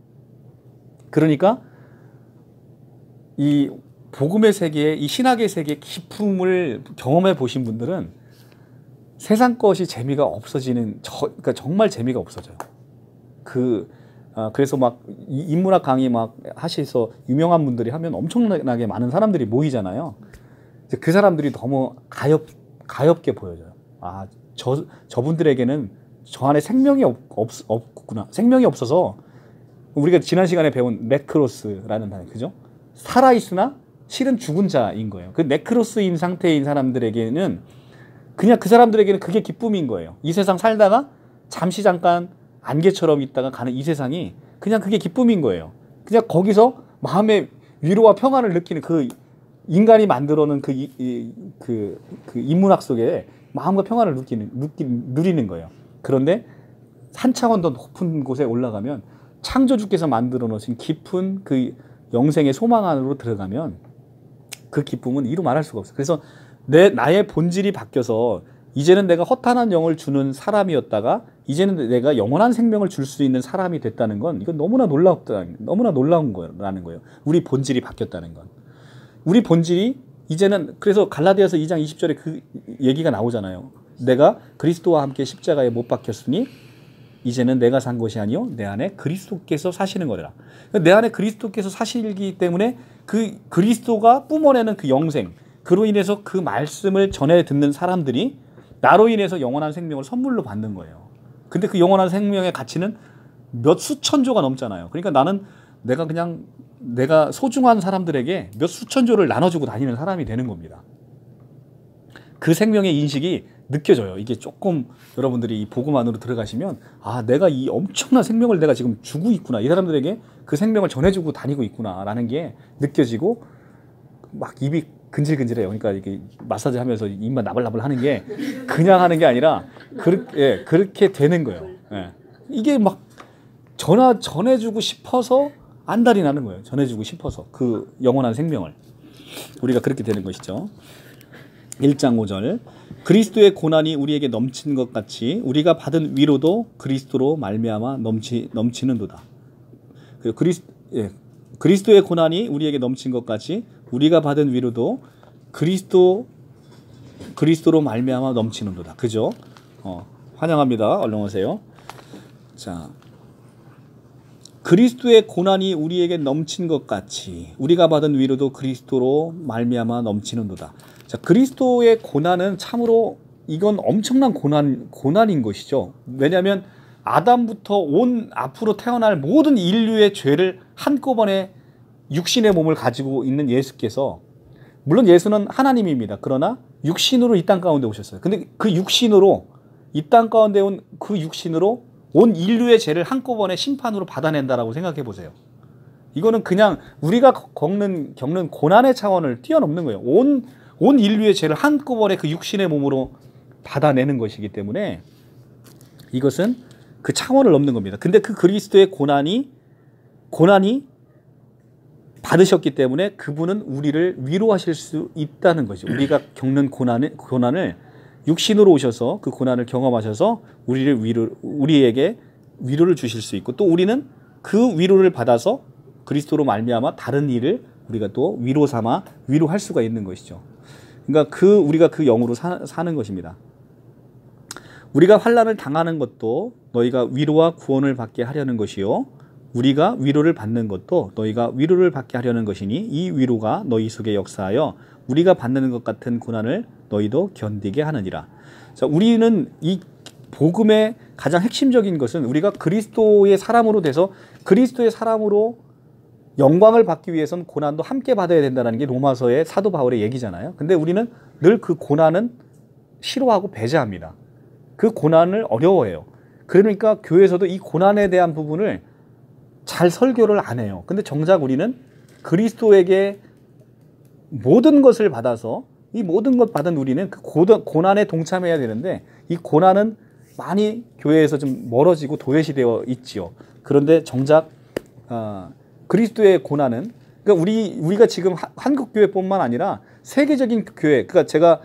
Speaker 1: 그러니까 이 복음의 세계에 이 신학의 세계의 기쁨을 경험해 보신 분들은 세상 것이 재미가 없어지는 그러니까 정말 재미가 없어져요. 그래서 막 인문학 강의 막 하셔서 유명한 분들이 하면 엄청나게 많은 사람들이 모이잖아요. 그 사람들이 너무 가엽게 보여져요. 아, 저분들에게는 저 안에 생명이 없구나. 생명이 없어서 우리가 지난 시간에 배운 네크로스라는 단어, 그죠? 살아있으나 실은 죽은 자인 거예요. 그 네크로스인 상태인 사람들에게는 그냥 그 사람들에게는 그게 기쁨인 거예요. 이 세상 살다가 잠깐 안개처럼 있다가 가는 이 세상이 그냥 그게 기쁨인 거예요. 그냥 거기서 마음의 위로와 평안을 느끼는 그 인간이 만들어놓은 그 인문학 속에 마음과 평안을 누리는 거예요. 그런데 한 차원 더 높은 곳에 올라가면 창조주께서 만들어 놓으신 깊은 그 영생의 소망 안으로 들어가면 그 기쁨은 이루 말할 수가 없어요. 그래서 나의 본질이 바뀌어서 이제는 내가 허탄한 영을 주는 사람이었다가 이제는 내가 영원한 생명을 줄 수 있는 사람이 됐다는 건 이건 너무나 놀라운 거라는 거예요. 우리 본질이 바뀌었다는 건. 우리 본질이 이제는 그래서 갈라디아서 2장 20절에 그 얘기가 나오잖아요. 내가 그리스도와 함께 십자가에 못 박혔으니 이제는 내가 산 것이 아니요 내 안에 그리스도께서 사시는 거라. 내 안에 그리스도께서 사시기 때문에 그 그리스도가 뿜어내는 그 영생, 그로 인해서 그 말씀을 전해 듣는 사람들이 나로 인해서 영원한 생명을 선물로 받는 거예요. 근데 그 영원한 생명의 가치는 몇 수천조가 넘잖아요. 그러니까 나는 내가 소중한 사람들에게 몇 수천조를 나눠주고 다니는 사람이 되는 겁니다. 그 생명의 인식이 느껴져요. 이게 조금 여러분들이 이 복음 안으로 들어가시면 아, 내가 이 엄청난 생명을 내가 지금 주고 있구나. 이 사람들에게 그 생명을 전해주고 다니고 있구나라는 게 느껴지고 막 입이 근질근질해요. 그러니까 이게 마사지 하면서 입만 나불나불 하는 게 그냥 하는 게 아니라 그렇게 되는 거예요. 예. 이게 막 전해주고 싶어서 안달이 나는 거예요. 전해주고 싶어서 그 영원한 생명을 우리가 그렇게 되는 것이죠. 1장 5절 그리스도의 고난이 우리에게 넘친 것 같이 우리가 받은 위로도 그리스도로 말미암아 넘치는도다. 그리스도의 고난이 우리에게 넘친 것 같이 우리가 받은 위로도 그리스도로 말미암아 넘치는도다. 그죠? 환영합니다. 얼른 오세요. 자, 그리스도의 고난이 우리에게 넘친 것 같이 우리가 받은 위로도 그리스도로 말미암아 넘치는도다. 자, 그리스도의 고난은 참으로 이건 엄청난 고난인 것이죠. 왜냐하면 아담부터 온 앞으로 태어날 모든 인류의 죄를 한꺼번에 육신의 몸을 가지고 있는 예수께서, 물론 예수는 하나님입니다. 그러나 육신으로 이 땅 가운데 오셨어요. 근데 그 육신으로 이 땅 가운데 온 그 육신으로 온 인류의 죄를 한꺼번에 심판으로 받아낸다라고 생각해 보세요. 이거는 그냥 우리가 겪는 고난의 차원을 뛰어넘는 거예요. 온 인류의 죄를 한꺼번에 그 육신의 몸으로 받아내는 것이기 때문에 이것은 그 차원을 넘는 겁니다. 근데 그 그리스도의 고난이 받으셨기 때문에 그분은 우리를 위로하실 수 있다는 거죠. 우리가 겪는 고난을 육신으로 오셔서 그 고난을 경험하셔서 우리에게 위로를 주실 수 있고, 또 우리는 그 위로를 받아서 그리스도로 말미암아 다른 일을 우리가 또 위로 삼아 위로할 수가 있는 것이죠. 그러니까 우리가 그 영으로 사는 것입니다. 우리가 환난을 당하는 것도 너희가 위로와 구원을 받게 하려는 것이요, 우리가 위로를 받는 것도 너희가 위로를 받게 하려는 것이니 이 위로가 너희 속에 역사하여 우리가 받는 것 같은 고난을 너희도 견디게 하느니라. 자, 우리는 이 복음의 가장 핵심적인 것은 우리가 그리스도의 사람으로 돼서 그리스도의 사람으로 영광을 받기 위해서는 고난도 함께 받아야 된다는 게 로마서의 사도 바울의 얘기잖아요. 근데 우리는 늘 그 고난은 싫어하고 배제합니다. 그 고난을 어려워해요. 그러니까 교회에서도 이 고난에 대한 부분을 잘 설교를 안 해요. 근데 정작 우리는 그리스도에게 모든 것을 받아서 이 모든 것 받은 우리는 그 고난에 동참해야 되는데 이 고난은 많이 교회에서 좀 멀어지고 도외시되어 있지요. 그런데 정작 그리스도의 고난은, 그러니까 우리가 지금 한국 교회뿐만 아니라 세계적인 교회, 그러니까 제가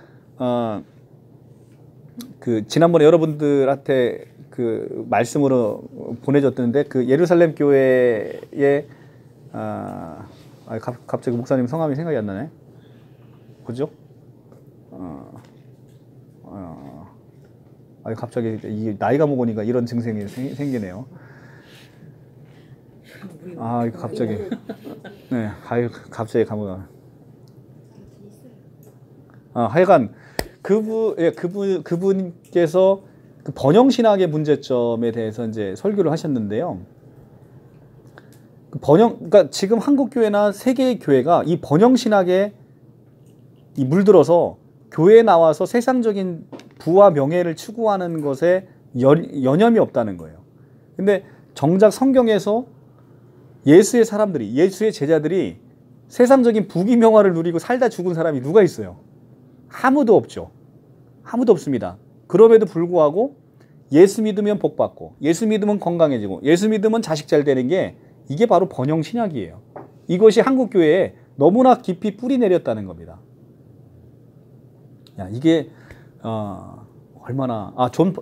Speaker 1: 그 지난번에 여러분들한테 그 말씀으로 보내줬던데 그 예루살렘 교회의 갑자기 목사님 성함이 생각이 안 나네. 그죠? 갑자기 이 나이가 먹으니까 이런 증상이 생기네요. 갑자기 네, 갑자기 감옥. 하여간 그분께서 그 번영 신학의 문제점에 대해서 이제 설교를 하셨는데요. 그러니까 지금 한국 교회나 세계의 교회가 이 번영 신학에 물들어서 교회에 나와서 세상적인 부와 명예를 추구하는 것에 여념이 없다는 거예요. 근데 정작 성경에서 예수의 제자들이 세상적인 부귀명화를 누리고 살다 죽은 사람이 누가 있어요? 아무도 없죠. 아무도 없습니다. 그럼에도 불구하고 예수 믿으면 복 받고, 예수 믿으면 건강해지고, 예수 믿으면 자식 잘 되는 게 이게 바로 번영 신학이에요. 이것이 한국 교회에 너무나 깊이 뿌리 내렸다는 겁니다. 이게 얼마나 존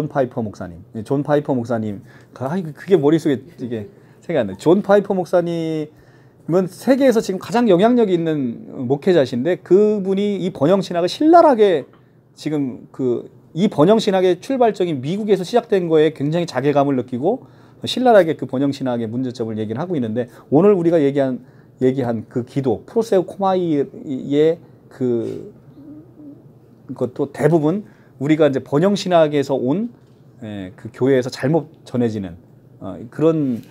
Speaker 1: 파이퍼 목사님, 존 파이퍼 목사님, 그게 머릿속에 이게 생각이 안 나요. 존 파이퍼 목사님은 세계에서 지금 가장 영향력이 있는 목회자신데 그분이 이 번영 신학을 신랄하게 지금 이 번영 신학의 출발점이 미국에서 시작된 거에 굉장히 자괴감을 느끼고 신랄하게 그 번영 신학의 문제점을 얘기를 하고 있는데 오늘 우리가 얘기한 그 기도 프로세오 코마이의 그것도 대부분 우리가 이제 번영 신학에서 온 그 교회에서 잘못 전해지는 그런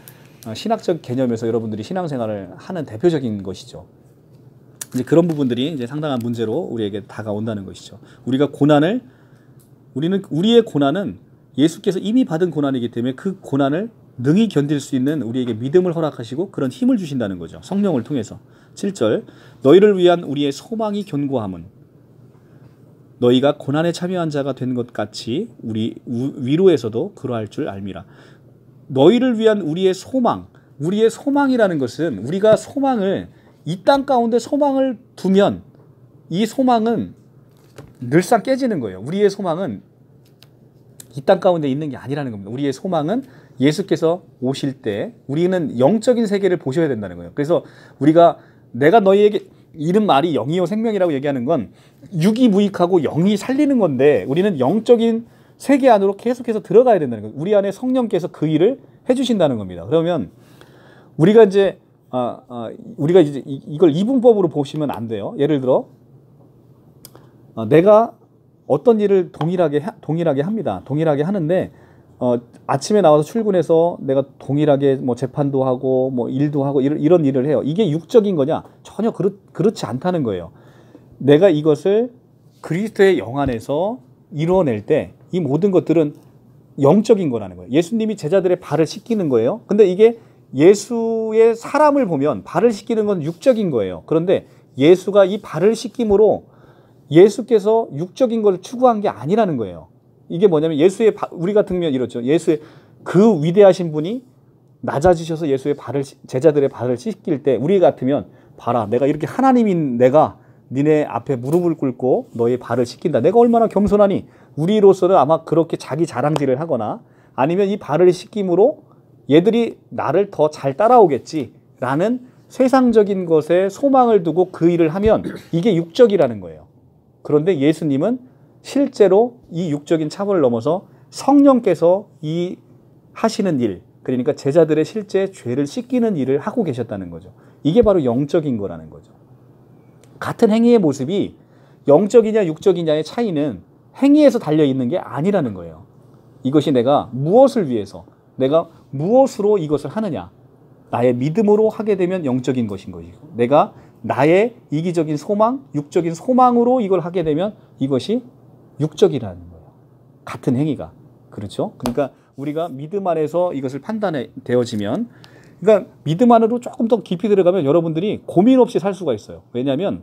Speaker 1: 신학적 개념에서 여러분들이 신앙생활을 하는 대표적인 것이죠. 이제 그런 부분들이 이제 상당한 문제로 우리에게 다가온다는 것이죠. 우리의 고난은 예수께서 이미 받은 고난이기 때문에 그 고난을 능히 견딜 수 있는 우리에게 믿음을 허락하시고 그런 힘을 주신다는 거죠. 성령을 통해서. 7절 너희를 위한 우리의 소망이 견고함은 너희가 고난에 참여한 자가 된 것 같이 우리 위로에서도 그러할 줄 알미라. 너희를 위한 우리의 소망이라는 것은 우리가 이 땅 가운데 소망을 두면 이 소망은 늘상 깨지는 거예요. 우리의 소망은 이 땅 가운데 있는 게 아니라는 겁니다. 우리의 소망은 예수께서 오실 때 우리는 영적인 세계를 보셔야 된다는 거예요. 그래서 내가 너희에게 이른 말이 영이요 생명이라고 얘기하는 건 육이 무익하고 영이 살리는 건데 우리는 영적인 세계 안으로 계속해서 들어가야 된다는 거예요. 우리 안에 성령께서 그 일을 해주신다는 겁니다. 그러면 우리가 이제 이걸 이분법으로 보시면 안 돼요. 예를 들어 내가 어떤 일을 동일하게 합니다. 동일하게 하는데 아침에 나와서 출근해서 내가 동일하게 뭐 재판도 하고 뭐 일도 하고 이런 일을 해요. 이게 육적인 거냐? 전혀 그렇지 않다는 거예요. 내가 이것을 그리스도의 영 안에서 이루어낼 때 이 모든 것들은 영적인 거라는 거예요. 예수님이 제자들의 발을 씻기는 거예요. 근데 이게 예수의 사람을 보면 발을 씻기는 건 육적인 거예요. 그런데 예수가 이 발을 씻김으로 예수께서 육적인 걸 추구한 게 아니라는 거예요. 이게 뭐냐면 우리 같으면 이렇죠. 예수의 그 위대하신 분이 낮아지셔서 제자들의 발을 씻길 때 우리 같으면 봐라, 내가 이렇게 하나님인 내가 니네 앞에 무릎을 꿇고 너의 발을 씻긴다. 내가 얼마나 겸손하니? 우리로서는 아마 그렇게 자기 자랑질을 하거나 아니면 이 발을 씻김으로 얘들이 나를 더 잘 따라오겠지라는 세상적인 것에 소망을 두고 그 일을 하면 이게 육적이라는 거예요. 그런데 예수님은 실제로 이 육적인 차원을 넘어서 성령께서 이 하시는 일, 그러니까 제자들의 실제 죄를 씻기는 일을 하고 계셨다는 거죠. 이게 바로 영적인 거라는 거죠. 같은 행위의 모습이 영적이냐 육적이냐의 차이는 행위에서 달려있는 게 아니라는 거예요. 이것이 내가 무엇을 위해서, 내가 무엇으로 이것을 하느냐. 나의 믿음으로 하게 되면 영적인 것인 것이고, 내가 나의 이기적인 소망, 육적인 소망으로 이걸 하게 되면 이것이 육적이라는 거예요. 같은 행위가. 그렇죠? 그러니까 우리가 믿음 안에서 이것을 판단해 되어지면, 그러니까 믿음 안으로 조금 더 깊이 들어가면 여러분들이 고민 없이 살 수가 있어요. 왜냐하면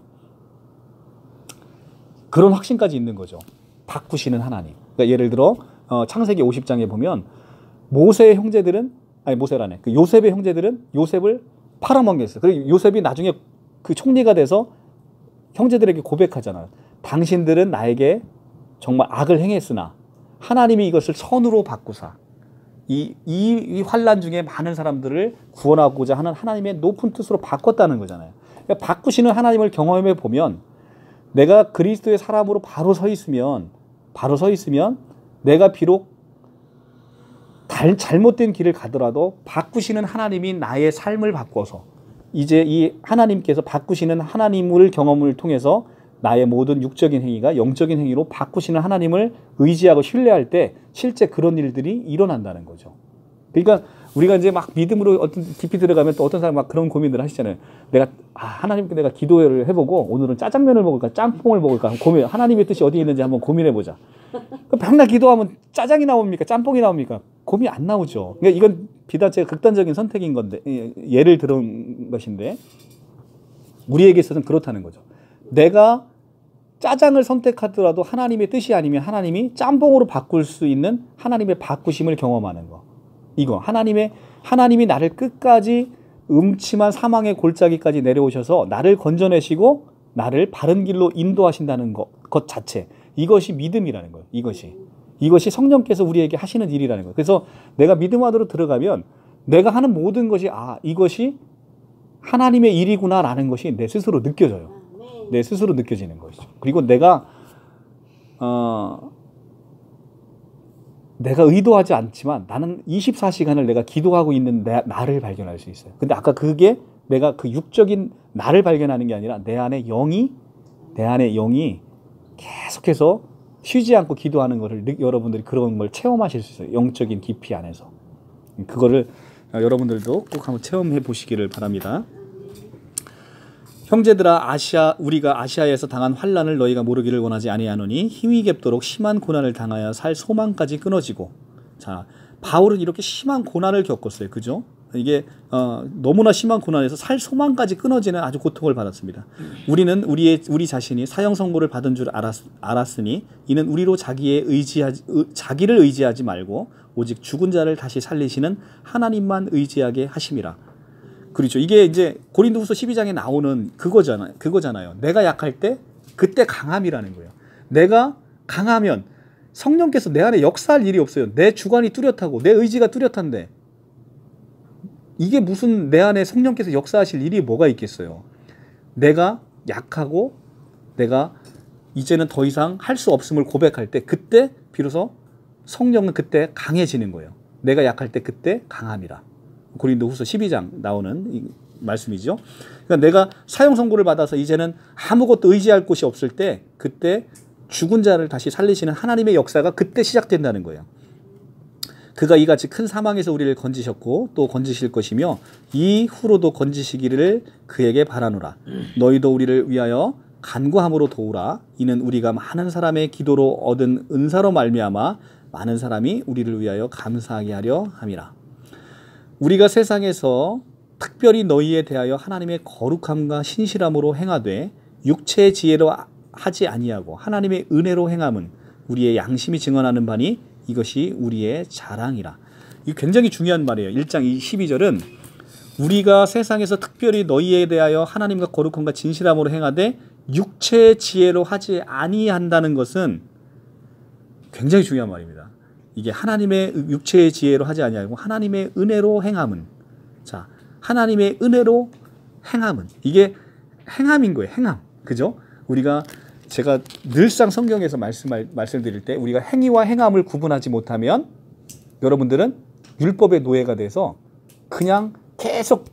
Speaker 1: 그런 확신까지 있는 거죠. 바꾸시는 하나님. 그러니까 예를 들어 창세기 50장에 보면 모세의 형제들은, 아니 모세라네, 그 요셉의 형제들은 요셉을 팔아먹였어요. 그리고 요셉이 나중에 그 총리가 돼서 형제들에게 고백하잖아요. 당신들은 나에게 정말 악을 행했으나 하나님이 이것을 선으로 바꾸사 이 환난 중에 많은 사람들을 구원하고자 하는 하나님의 높은 뜻으로 바꿨다는 거잖아요. 그러니까 바꾸시는 하나님을 경험해 보면 내가 그리스도의 사람으로 바로 서 있으면 내가 비록 잘못된 길을 가더라도 바꾸시는 하나님이 나의 삶을 바꿔서 이제 이 하나님께서 바꾸시는 하나님을 경험을 통해서 나의 모든 육적인 행위가 영적인 행위로 바꾸시는 하나님을 의지하고 신뢰할 때 실제 그런 일들이 일어난다는 거죠. 그러니까 우리가 이제 막 믿음으로 어떤 깊이 들어가면 또 어떤 사람 막 그런 고민들 하시잖아요. 하나님께 내가 기도를 해보고 오늘은 짜장면을 먹을까 짬뽕을 먹을까 하나님의 뜻이 어디에 있는지 한번 고민해보자. 맨날 기도하면 짜장이 나옵니까? 짬뽕이 나옵니까? 고민이 안 나오죠. 그러니까 이건 비단 제가 극단적인 선택인 건데, 예를 들은 것인데 우리에게 있어서는 그렇다는 거죠. 내가 짜장을 선택하더라도 하나님의 뜻이 아니면 하나님이 짬뽕으로 바꿀 수 있는 하나님의 바꾸심을 경험하는 거. 이거 하나님이 나를 끝까지 음침한 사망의 골짜기까지 내려오셔서 나를 건져내시고 나를 바른 길로 인도하신다는 것 자체. 이것이 믿음이라는 거예요. 이것이 성령께서 우리에게 하시는 일이라는 거예요. 그래서 내가 믿음 안으로 들어가면 내가 하는 모든 것이 이것이 하나님의 일이구나라는 것이 내 스스로 느껴져요. 내 스스로 느껴지는 것이죠. 그리고 내가 의도하지 않지만 나는 24시간을 내가 기도하고 있는 나를 발견할 수 있어요. 근데 아까 그게 내가 그 육적인 나를 발견하는 게 아니라 내 안에 영이 계속해서 쉬지 않고 기도하는 것을 여러분들이 그런 걸 체험하실 수 있어요. 영적인 깊이 안에서. 그거를 여러분들도 꼭 한번 체험해 보시기를 바랍니다. 형제들아, 우리가 아시아에서 당한 환난을 너희가 모르기를 원하지 아니하노니 힘이 겹도록 심한 고난을 당하여 살 소망까지 끊어지고. 자, 바울은 이렇게 심한 고난을 겪었어요. 그죠? 이게 너무나 심한 고난에서 살 소망까지 끊어지는 아주 고통을 받았습니다. 우리는 우리 자신이 사형 선고를 받은 줄 알았으니 이는 우리로 자기를 의지하지 말고 오직 죽은 자를 다시 살리시는 하나님만 의지하게 하심이라. 그렇죠. 이게 이제 고린도후서 12장에 나오는 그거잖아요. 내가 약할 때 그때 강함이라는 거예요. 내가 강하면 성령께서 내 안에 역사할 일이 없어요. 내 주관이 뚜렷하고 내 의지가 뚜렷한데 이게 무슨 내 안에 성령께서 역사하실 일이 뭐가 있겠어요. 내가 약하고 내가 이제는 더 이상 할 수 없음을 고백할 때 그때 비로소 성령은 그때 강해지는 거예요. 내가 약할 때 그때 강함이라. 고린도후서 12장 나오는 이 말씀이죠. 그러니까 내가 사형 선고를 받아서 이제는 아무것도 의지할 곳이 없을 때 그때 죽은 자를 다시 살리시는 하나님의 역사가 그때 시작된다는 거예요. 그가 이같이 큰 사망에서 우리를 건지셨고 또 건지실 것이며 이후로도 건지시기를 그에게 바라노라. 너희도 우리를 위하여 간구함으로 도우라. 이는 우리가 많은 사람의 기도로 얻은 은사로 말미암아 많은 사람이 우리를 위하여 감사하게 하려 함이라. 우리가 세상에서 특별히 너희에 대하여 하나님의 거룩함과 신실함으로 행하되 육체의 지혜로 하지 아니하고 하나님의 은혜로 행함은 우리의 양심이 증언하는 바니 이것이 우리의 자랑이라. 이게 굉장히 중요한 말이에요. 1장 12절은 우리가 세상에서 특별히 너희에 대하여 하나님과 거룩함과 진실함으로 행하되 육체의 지혜로 하지 아니한다는 것은 굉장히 중요한 말입니다. 이게 하나님의 육체의 지혜로 하지 아니하고 하나님의 은혜로 행함은, 자, 하나님의 은혜로 행함은, 이게 행함인 거예요. 행함. 그죠? 제가 늘상 성경에서 말씀드릴 때 우리가 행위와 행함을 구분하지 못하면 여러분들은 율법의 노예가 돼서 그냥 계속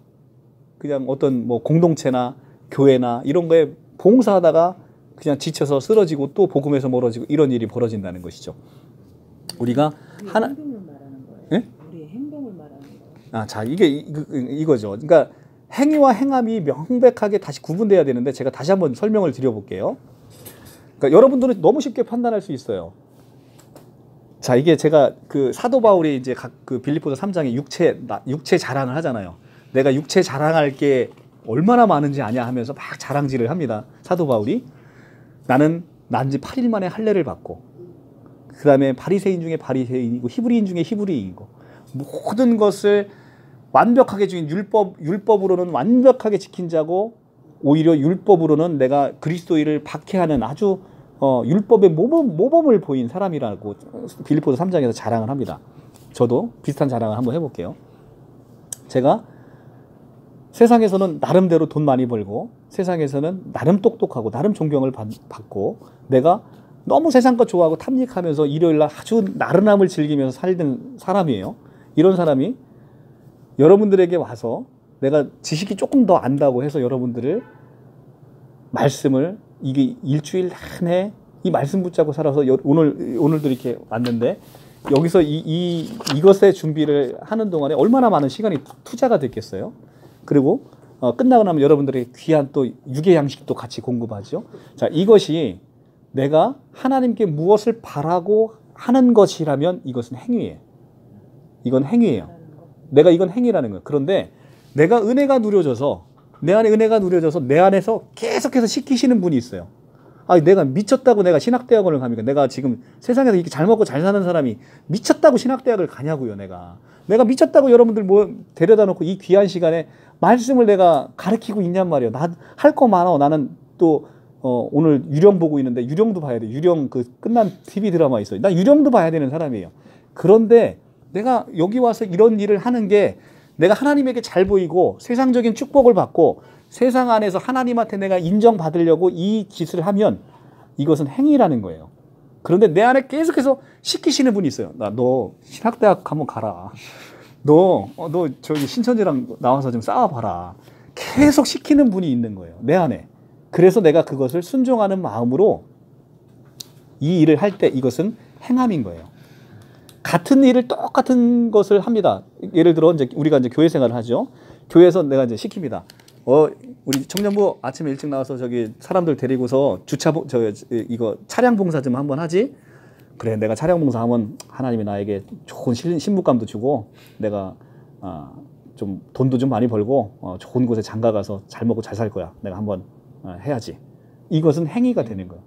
Speaker 1: 그냥 어떤 뭐 공동체나 교회나 이런 거에 봉사하다가 그냥 지쳐서 쓰러지고 또 복음에서 멀어지고 이런 일이 벌어진다는 것이죠. 우리가
Speaker 2: 행동을 말하는 거예요.
Speaker 1: 예?
Speaker 2: 우리의 행동을 말하는 거예요.
Speaker 1: 자, 이거죠. 그러니까 행위와 행함이 명백하게 다시 구분돼야 되는데 제가 다시 한번 설명을 드려볼게요. 그러니까 여러분들은 너무 쉽게 판단할 수 있어요. 자, 이게 제가 그 사도 바울이 이제 그 빌립보서 3장에 육체 자랑을 하잖아요. 내가 육체 자랑할 게 얼마나 많은지 아냐 하면서 막 자랑질을 합니다. 사도 바울이. 나는 난지 8일 만에 할례를 받고, 그 다음에 바리새인 중에 바리새인이고 히브리인 중에 히브리인이고, 모든 것을 완벽하게 지킨 율법으로는 완벽하게 지킨 자고, 오히려 율법으로는 내가 그리스도인을 박해하는 아주 율법의 모범을 보인 사람이라고 빌립보서 3장에서 자랑을 합니다. 저도 비슷한 자랑을 한번 해볼게요. 제가 세상에서는 나름대로 돈 많이 벌고 세상에서는 나름 똑똑하고 나름 존경을 받고 내가 너무 세상 것 좋아하고 탐닉하면서 일요일날 아주 나른함을 즐기면서 살던 사람이에요. 이런 사람이 여러분들에게 와서 내가 지식이 조금 더 안다고 해서 여러분들을 말씀을 이게 일주일 내내 이 말씀 붙잡고 살아서 오늘도 이렇게 왔는데 여기서 이것의 준비를 하는 동안에 얼마나 많은 시간이 투자가 됐겠어요. 그리고 끝나고 나면 여러분들의 귀한 또 육의 양식도 같이 공급하죠. 자, 이것이 내가 하나님께 무엇을 바라고 하는 것이라면 이것은 행위예요. 이건 행위예요. 내가 이건 행위라는 거예요. 그런데 내가 은혜가 누려져서 내 안에 은혜가 누려져서 내 안에서 계속해서 시키시는 분이 있어요. 내가 미쳤다고 내가 신학대학원을 갑니까? 내가 지금 세상에서 이렇게 잘 먹고 잘 사는 사람이 미쳤다고 신학대학을 가냐고요. 내가 미쳤다고 여러분들 데려다 놓고 이 귀한 시간에 말씀을 내가 가르치고 있냔 말이에요. 나 할 거 많아. 나는 또 오늘 유령 보고 있는데 유령도 봐야 돼. 유령 그 끝난 TV 드라마 있어요. 나 유령도 봐야 되는 사람이에요. 그런데 내가 여기 와서 이런 일을 하는 게 내가 하나님에게 잘 보이고 세상적인 축복을 받고 세상 안에서 하나님한테 내가 인정받으려고 이 짓을 하면 이것은 행위라는 거예요. 그런데 내 안에 계속해서 시키시는 분이 있어요. 너 신학대학 한번 가라. 너 저기 신천지랑 나와서 좀 싸워봐라. 계속 시키는 분이 있는 거예요. 내 안에. 그래서 내가 그것을 순종하는 마음으로 이 일을 할 때 이것은 행함인 거예요. 같은 일을 똑같은 것을 합니다. 예를 들어 이제 우리가 이제 교회 생활을 하죠. 교회에서 내가 이제 시킵니다. 우리 청년부 아침에 일찍 나와서 저기 사람들 데리고서 이거 차량 봉사 좀 한번 하지. 그래, 내가 차량 봉사하면 하나님이 나에게 좋은 신부감도 주고 내가 좀 돈도 좀 많이 벌고 좋은 곳에 장가 가서 잘 먹고 잘 살 거야. 내가 한번 해야지. 이것은 행위가 되는 거야.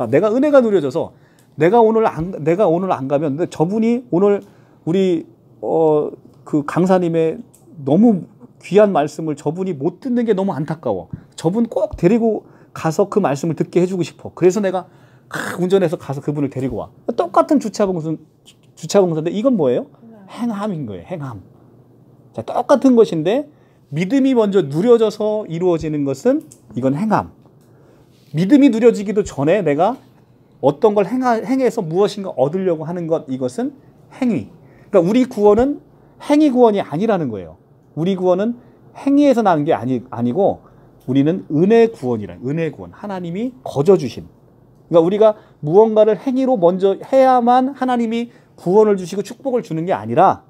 Speaker 1: 내가 은혜가 누려져서 내가 오늘 안 가면 근데 저분이 오늘 우리 그 강사님의 너무 귀한 말씀을 저분이 못 듣는 게 너무 안타까워. 저분 꼭 데리고 가서 그 말씀을 듣게 해주고 싶어. 그래서 내가 운전해서 가서 그분을 데리고 와. 똑같은 주차봉사인데 이건 뭐예요? 행함인 거예요. 행함. 자, 똑같은 것인데 믿음이 먼저 누려져서 이루어지는 것은 이건 행함. 믿음이 누려지기도 전에 내가 어떤 걸 행해서 무엇인가 얻으려고 하는 것, 이것은 행위. 그러니까 우리 구원은 행위 구원이 아니라는 거예요. 우리 구원은 행위에서 나는 게 아니고 우리는 은혜 구원이라. 은혜 구원. 하나님이 거저 주신. 그러니까 우리가 무언가를 행위로 먼저 해야만 하나님이 구원을 주시고 축복을 주는 게 아니라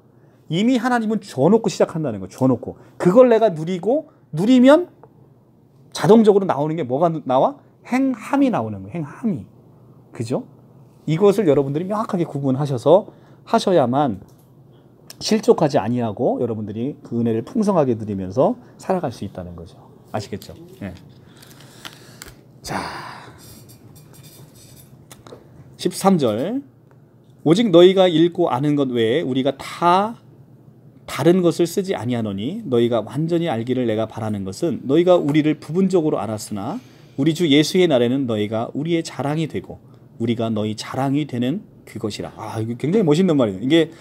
Speaker 1: 이미 하나님은 줘놓고 시작한다는 거예요. 줘놓고. 그걸 내가 누리면 자동적으로 나오는 게 뭐가 나와? 행함이 나오는 거예요. 행함이. 그죠? 이것을 여러분들이 명확하게 구분하셔서 하셔야만 실족하지 아니하고 여러분들이 그 은혜를 풍성하게 누리면서 살아갈 수 있다는 거죠. 아시겠죠? 네. 자, 13절. 오직 너희가 읽고 아는 것 외에 우리가 다 다른 것을 쓰지 아니하노니 너희가 완전히 알기를 내가 바라는 것은 너희가 우리를 부분적으로 알았으나 우리 주 예수의 날에는 너희가 우리의 자랑이 되고 우리가 너희 자랑이 되는 그것이라. 이거 굉장히 멋있는 말이에요. 이게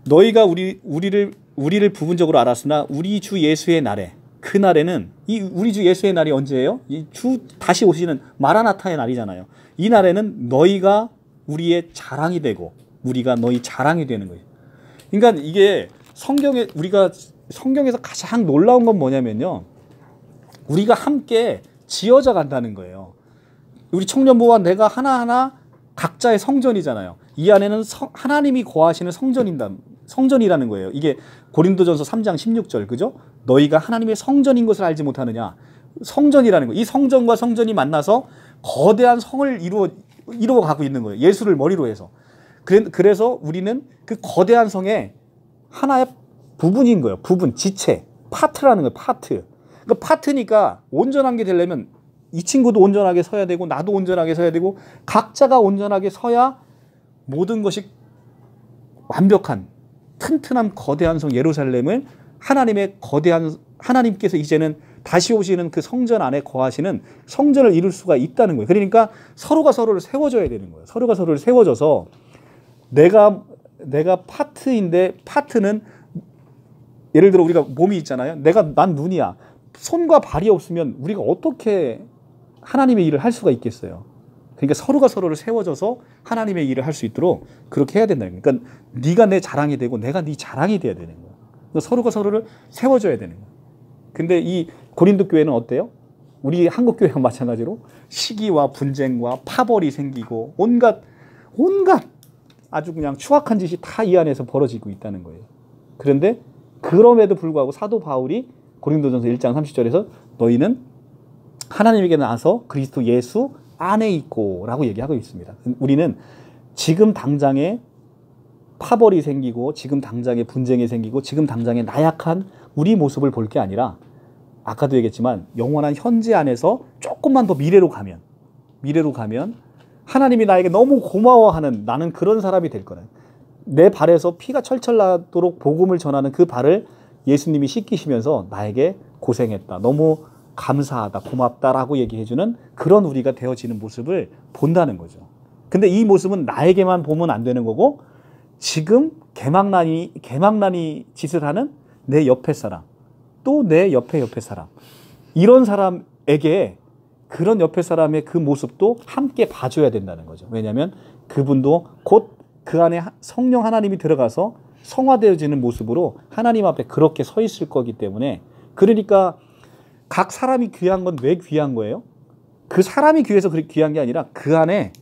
Speaker 1: 너희가 우리를 부분적으로 알았으나 우리 주 예수의 날에, 그 날에는 이 우리 주 예수의 날이 언제예요? 이 주 다시 오시는 마라나타의 날이잖아요. 이 날에는 너희가 우리의 자랑이 되고 우리가 너희 자랑이 되는 거예요. 그러니까 이게 우리가 성경에서 가장 놀라운 건 뭐냐면요. 우리가 함께 지어져 간다는 거예요. 우리 청년부와 내가 하나하나 각자의 성전이잖아요. 이 안에는 하나님이 거하시는 성전이라는 거예요. 이게 고린도전서 3장 16절, 그죠? 너희가 하나님의 성전인 것을 알지 못하느냐. 성전이라는 거예요. 이 성전과 성전이 만나서 거대한 성을 이루어 가고 있는 거예요. 예수를 머리로 해서. 그래서 우리는 그 거대한 성의 하나의 부분인 거예요. 부분, 지체, 파트라는 거예요. 파트. 그러니까 파트니까 온전한 게 되려면 이 친구도 온전하게 서야 되고 나도 온전하게 서야 되고 각자가 온전하게 서야 모든 것이 완벽한 튼튼한 거대한 성 예루살렘을 하나님께서 이제는 다시 오시는 그 성전 안에 거하시는 성전을 이룰 수가 있다는 거예요. 그러니까 서로가 서로를 세워줘야 되는 거예요. 서로가 서로를 세워줘서 내가 파트인데 파트는 예를 들어 우리가 몸이 있잖아요. 난 눈이야. 손과 발이 없으면 우리가 어떻게 하나님의 일을 할 수가 있겠어요. 그러니까 서로가 서로를 세워줘서 하나님의 일을 할 수 있도록 그렇게 해야 된다는 거예요. 그러니까 네가 내 자랑이 되고 내가 네 자랑이 돼야 되는 거예요. 그러니까 서로가 서로를 세워줘야 되는 거예요. 근데 이 고린도 교회는 어때요? 우리 한국 교회와 마찬가지로 시기와 분쟁과 파벌이 생기고 온갖 아주 그냥 추악한 짓이 다 이 안에서 벌어지고 있다는 거예요. 그런데 그럼에도 불구하고 사도 바울이 고린도전서 1장 30절에서 너희는 하나님에게 나서 그리스도 예수 안에 있고 라고 얘기하고 있습니다. 우리는 지금 당장에 파벌이 생기고 지금 당장에 분쟁이 생기고 지금 당장에 나약한 우리 모습을 볼 게 아니라 아까도 얘기했지만 영원한 현재 안에서 조금만 더 미래로 가면 하나님이 나에게 너무 고마워하는 나는 그런 사람이 될 거라. 내 발에서 피가 철철 나도록 복음을 전하는 그 발을 예수님이 씻기시면서 나에게 고생했다. 너무 감사하다, 고맙다라고 얘기해주는 그런 우리가 되어지는 모습을 본다는 거죠. 근데 이 모습은 나에게만 보면 안 되는 거고 지금 개망난이 짓을 하는 내 옆에 사람, 또 내 옆에 사람, 이런 사람에게 그런 옆에 사람의 그 모습도 함께 봐줘야 된다는 거죠. 왜냐하면 그분도 곧 그 안에 성령 하나님이 들어가서 성화되어지는 모습으로 하나님 앞에 그렇게 서 있을 거기 때문에, 그러니까 각 사람이 귀한 건 왜 귀한 거예요? 그 사람이 귀해서 그렇게 귀한 게 아니라 그 안에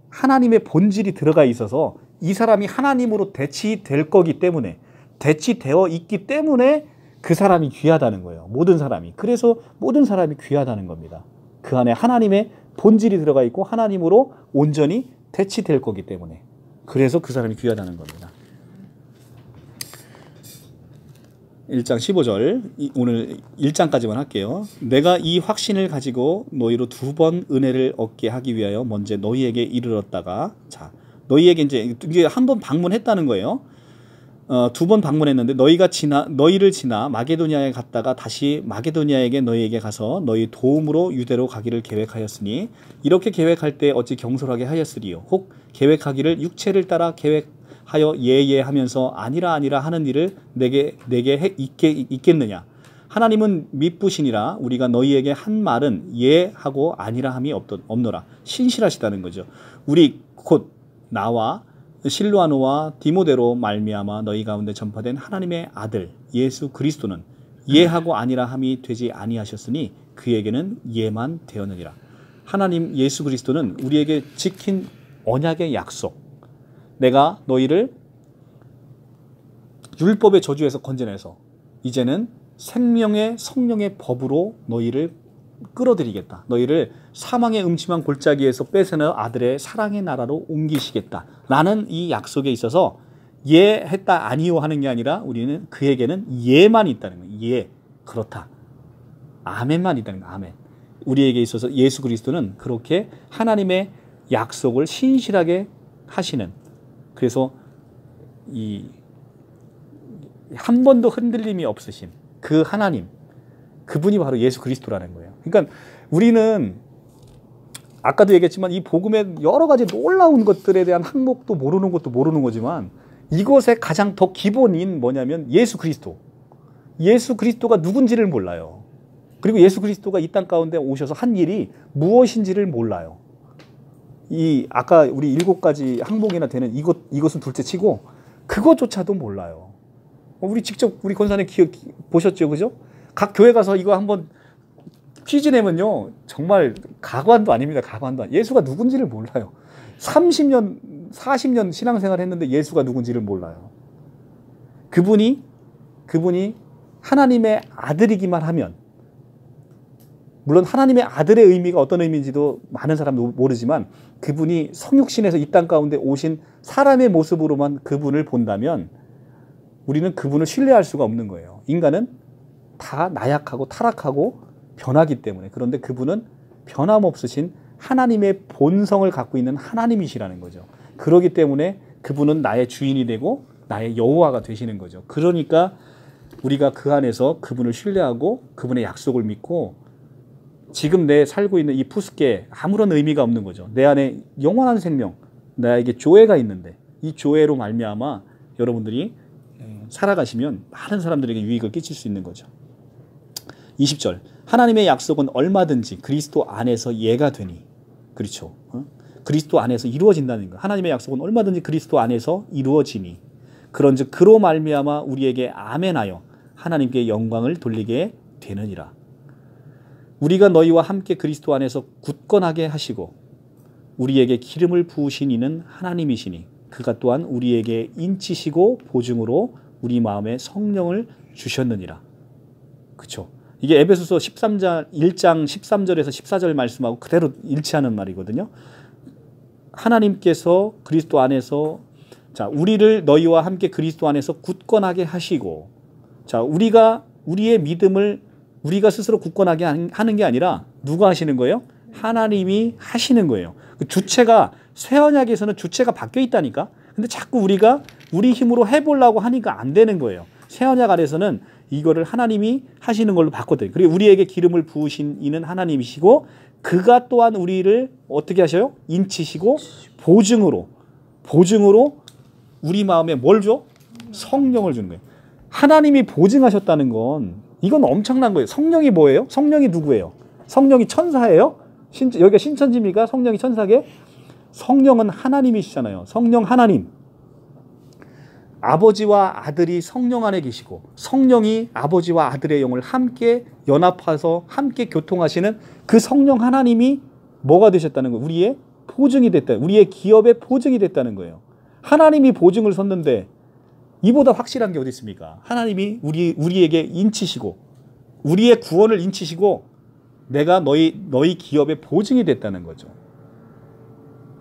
Speaker 1: 하나님의 본질이 들어가 있어서 이 사람이 하나님으로 대치될 거기 때문에, 대치되어 있기 때문에 그 사람이 귀하다는 거예요. 모든 사람이. 그래서 모든 사람이 귀하다는 겁니다. 그 안에 하나님의 본질이 들어가 있고 하나님으로 온전히 대치될 거기 때문에. 그래서 그 사람이 귀하다는 겁니다. 1장 15절, 오늘 1장까지만 할게요. 내가 이 확신을 가지고 너희로 2번 은혜를 얻게 하기 위하여 먼저 너희에게 이르렀다가, 자, 너희에게 이제 한 번 방문했다는 거예요. 2번 방문했는데 너희를 지나 마게도니아에 갔다가 다시 마게도니아에게 너희에게 가서 너희 도움으로 유대로 가기를 계획하였으니 이렇게 계획할 때 어찌 경솔하게 하였으리요. 혹 계획하기를 육체를 따라 계획하여 예하면서 아니라 하는 일을 내게 있겠느냐. 하나님은 미쁘시니라. 우리가 너희에게 한 말은 예하고 아니라 함이 없노라. 신실하시다는 거죠. 우리 곧 나와 실루아노와 디모데로 말미암아 너희 가운데 전파된 하나님의 아들 예수 그리스도는 예하고 아니라 함이 되지 아니하셨으니 그에게는 예만 되었느니라. 하나님 예수 그리스도는 우리에게 지킨 언약의 약속, 내가 너희를 율법의 저주에서 건져내서 이제는 생명의 성령의 법으로 너희를 끌어들이겠다. 너희를 사망의 음침한 골짜기에서 뺏어내 아들의 사랑의 나라로 옮기시겠다. 라는 이 약속에 있어서 예 했다 아니요 하는 게 아니라 우리는 그에게는 예만 있다는 거예요. 예, 그렇다. 아멘만 있다는 거예요. 아멘. 우리에게 있어서 예수 그리스도는 그렇게 하나님의 약속을 신실하게 하시는, 그래서 한 번도 흔들림이 없으신 그 하나님, 그분이 바로 예수 그리스도라는 거예요. 그러니까 우리는 아까도 얘기했지만 이 복음의 여러 가지 놀라운 것들에 대한 항목도 모르는 것도 모르는 거지만 이것의 가장 더 기본인 뭐냐면 예수 그리스도. 예수 그리스도가 누군지를 몰라요. 그리고 예수 그리스도가 이 땅 가운데 오셔서 한 일이 무엇인지를 몰라요. 아까 우리 7가지 항목이나 되는 이것은 둘째 치고 그것조차도 몰라요. 우리 직접 우리 권사님 보셨죠, 그죠? 각 교회 가서 이거 한번 퀴즈 내면요 정말 가관도 아닙니다. 가관도. 예수가 누군지를 몰라요. 30년 40년 신앙생활 했는데 예수가 누군지를 몰라요. 그분이 하나님의 아들이기만 하면, 물론 하나님의 아들의 의미가 어떤 의미인지도 많은 사람도 모르지만 그분이 성육신에서 이 땅 가운데 오신 사람의 모습으로만 그분을 본다면 우리는 그분을 신뢰할 수가 없는 거예요. 인간은 다 나약하고 타락하고 변하기 때문에. 그런데 그분은 변함없으신 하나님의 본성을 갖고 있는 하나님이시라는 거죠. 그렇기 때문에 그분은 나의 주인이 되고 나의 여호와가 되시는 거죠. 그러니까 우리가 그 안에서 그분을 신뢰하고 그분의 약속을 믿고, 지금 내 살고 있는 이 푸스께 아무런 의미가 없는 거죠. 내 안에 영원한 생명, 나에게 조회가 있는데 이 조회로 말미암아 여러분들이 살아가시면 많은 사람들에게 유익을 끼칠 수 있는 거죠. 20절, 하나님의 약속은 얼마든지 그리스도 안에서 예가 되니. 그렇죠. 그리스도 안에서 이루어진다는 거. 하나님의 약속은 얼마든지 그리스도 안에서 이루어지니 그런즉 그로 말미암아 우리에게 아멘하여 하나님께 영광을 돌리게 되느니라. 우리가 너희와 함께 그리스도 안에서 굳건하게 하시고 우리에게 기름을 부으신 이는 하나님이시니 그가 또한 우리에게 인치시고 보증으로 우리 마음에 성령을 주셨느니라. 그렇죠. 이게 에베소서 1장 13절에서 14절 말씀하고 그대로 일치하는 말이거든요. 하나님께서 그리스도 안에서, 자, 우리를 너희와 함께 그리스도 안에서 굳건하게 하시고, 자, 우리의 믿음을 우리가 스스로 굳건하게 하는 게 아니라 누가 하시는 거예요? 하나님이 하시는 거예요. 그 주체가, 새 언약에서는 주체가 바뀌어 있다니까. 근데 자꾸 우리가 우리 힘으로 해보려고 하니까 안 되는 거예요. 새 언약 안에서는 이거를 하나님이 하시는 걸로 봤거든요. 그리고 우리에게 기름을 부으신 이는 하나님이시고 그가 또한 우리를 어떻게 하셔요? 인치시고 보증으로 우리 마음에 뭘 줘? 성령을 주는 거예요. 하나님이 보증하셨다는 건 이건 엄청난 거예요. 성령이 뭐예요? 성령이 누구예요? 성령이 천사예요? 여기가 신천지입니까? 성령이 천사게? 성령은 하나님이시잖아요. 성령 하나님. 아버지와 아들이 성령 안에 계시고 성령이 아버지와 아들의 영을 함께 연합해서 함께 교통하시는 그 성령 하나님이 뭐가 되셨다는 거예요? 우리의 보증이 됐다. 우리의 기업의 보증이 됐다는 거예요. 하나님이 보증을 섰는데 이보다 확실한 게 어디 있습니까? 하나님이 우리에게 인치시고 우리의 구원을 인치시고 내가 너희 기업의 보증이 됐다는 거죠.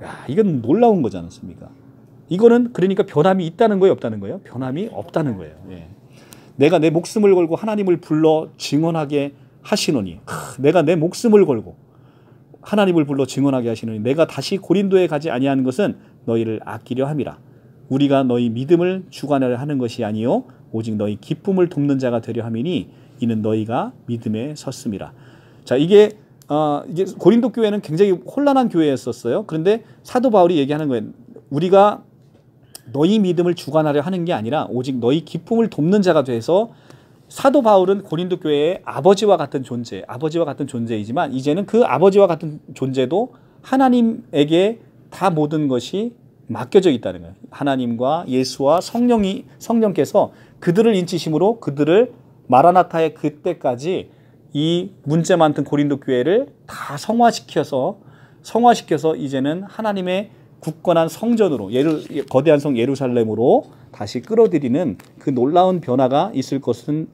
Speaker 1: 야, 이건 놀라운 거지 않습니까? 이거는 그러니까 변함이 있다는 거예요, 없다는 거예요? 변함이 없다는 거예요. 예. 내가 내 목숨을 걸고 하나님을 불러 증언하게 하시노니 내가 내 목숨을 걸고 하나님을 불러 증언하게 하시노니 내가 다시 고린도에 가지 아니하는 것은 너희를 아끼려 함이라. 우리가 너희 믿음을 주관하려 하는 것이 아니요 오직 너희 기쁨을 돕는 자가 되려 함이니 이는 너희가 믿음에 섰음이라. 자, 이게 고린도 교회는 굉장히 혼란한 교회였었어요. 그런데 사도 바울이 얘기하는 거예요. 우리가 너희 믿음을 주관하려 하는 게 아니라 오직 너희 기쁨을 돕는 자가 돼서 사도 바울은 고린도 교회의 아버지와 같은 존재이지만 이제는 그 아버지와 같은 존재도 하나님에게 다 모든 것이 맡겨져 있다는 거예요. 하나님과 예수와 성령께서 그들을 인치심으로 그들을 마라나타의 그때까지 이 문제 많던 고린도 교회를 다 성화시켜서 이제는 하나님의 굳건한 성전으로 거대한 성 예루살렘으로 다시 끌어들이는 그 놀라운 변화가 있을 것은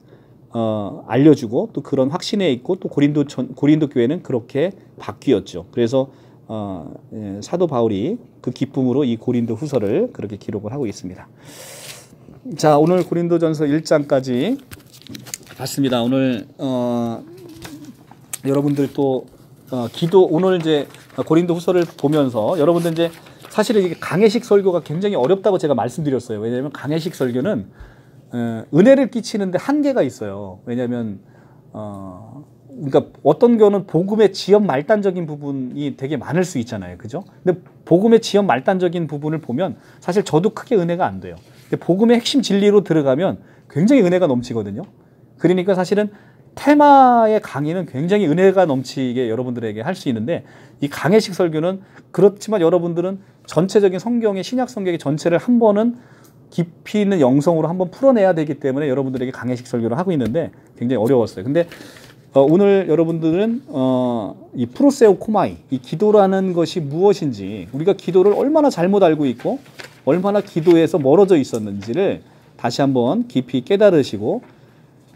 Speaker 1: 알려주고 또 그런 확신에 있고 또 고린도 교회는 그렇게 바뀌었죠. 그래서 사도 바울이 그 기쁨으로 이 고린도 후서를 그렇게 기록을 하고 있습니다. 자, 오늘 고린도전서 1장까지 봤습니다. 오늘 여러분들 또 오늘 이제 고린도 후서를 보면서 여러분들 이제 사실은 이게 강해식 설교가 굉장히 어렵다고 제가 말씀드렸어요. 왜냐하면 강해식 설교는 은혜를 끼치는데 한계가 있어요. 왜냐하면 그러니까 어떤 경우는 복음의 지연 말단적인 부분이 되게 많을 수 있잖아요. 그죠? 근데 복음의 지연 말단적인 부분을 보면 사실 저도 크게 은혜가 안 돼요. 근데 복음의 핵심 진리로 들어가면 굉장히 은혜가 넘치거든요. 그러니까 사실은 테마의 강의는 굉장히 은혜가 넘치게 여러분들에게 할 수 있는데 이 강해식 설교는 그렇지만 여러분들은 전체적인 성경의 신약 성경의 전체를 한 번은 깊이 있는 영성으로 한번 풀어내야 되기 때문에 여러분들에게 강해식 설교를 하고 있는데 굉장히 어려웠어요. 근데 오늘 여러분들은 이 프로세오 코마이, 이 기도라는 것이 무엇인지 우리가 기도를 얼마나 잘못 알고 있고 얼마나 기도에서 멀어져 있었는지를 다시 한번 깊이 깨달으시고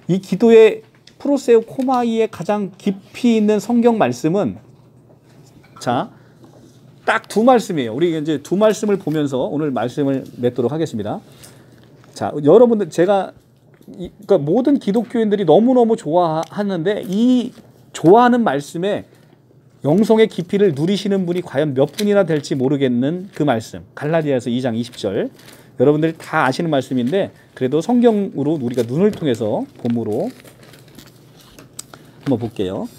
Speaker 1: 이 기도의 프로세오 코마이의 가장 깊이 있는 성경 말씀은 자, 딱 두 말씀이에요. 우리 이제 두 말씀을 보면서 오늘 말씀을 맺도록 하겠습니다. 자, 여러분들 제가 그러니까 모든 기독교인들이 너무너무 좋아하는데 이 좋아하는 말씀에 영성의 깊이를 누리시는 분이 과연 몇 분이나 될지 모르겠는 그 말씀. 갈라디아서 2장 20절. 여러분들이 다 아시는 말씀인데 그래도 성경으로 우리가 눈을 통해서 봄으로 한번 볼게요.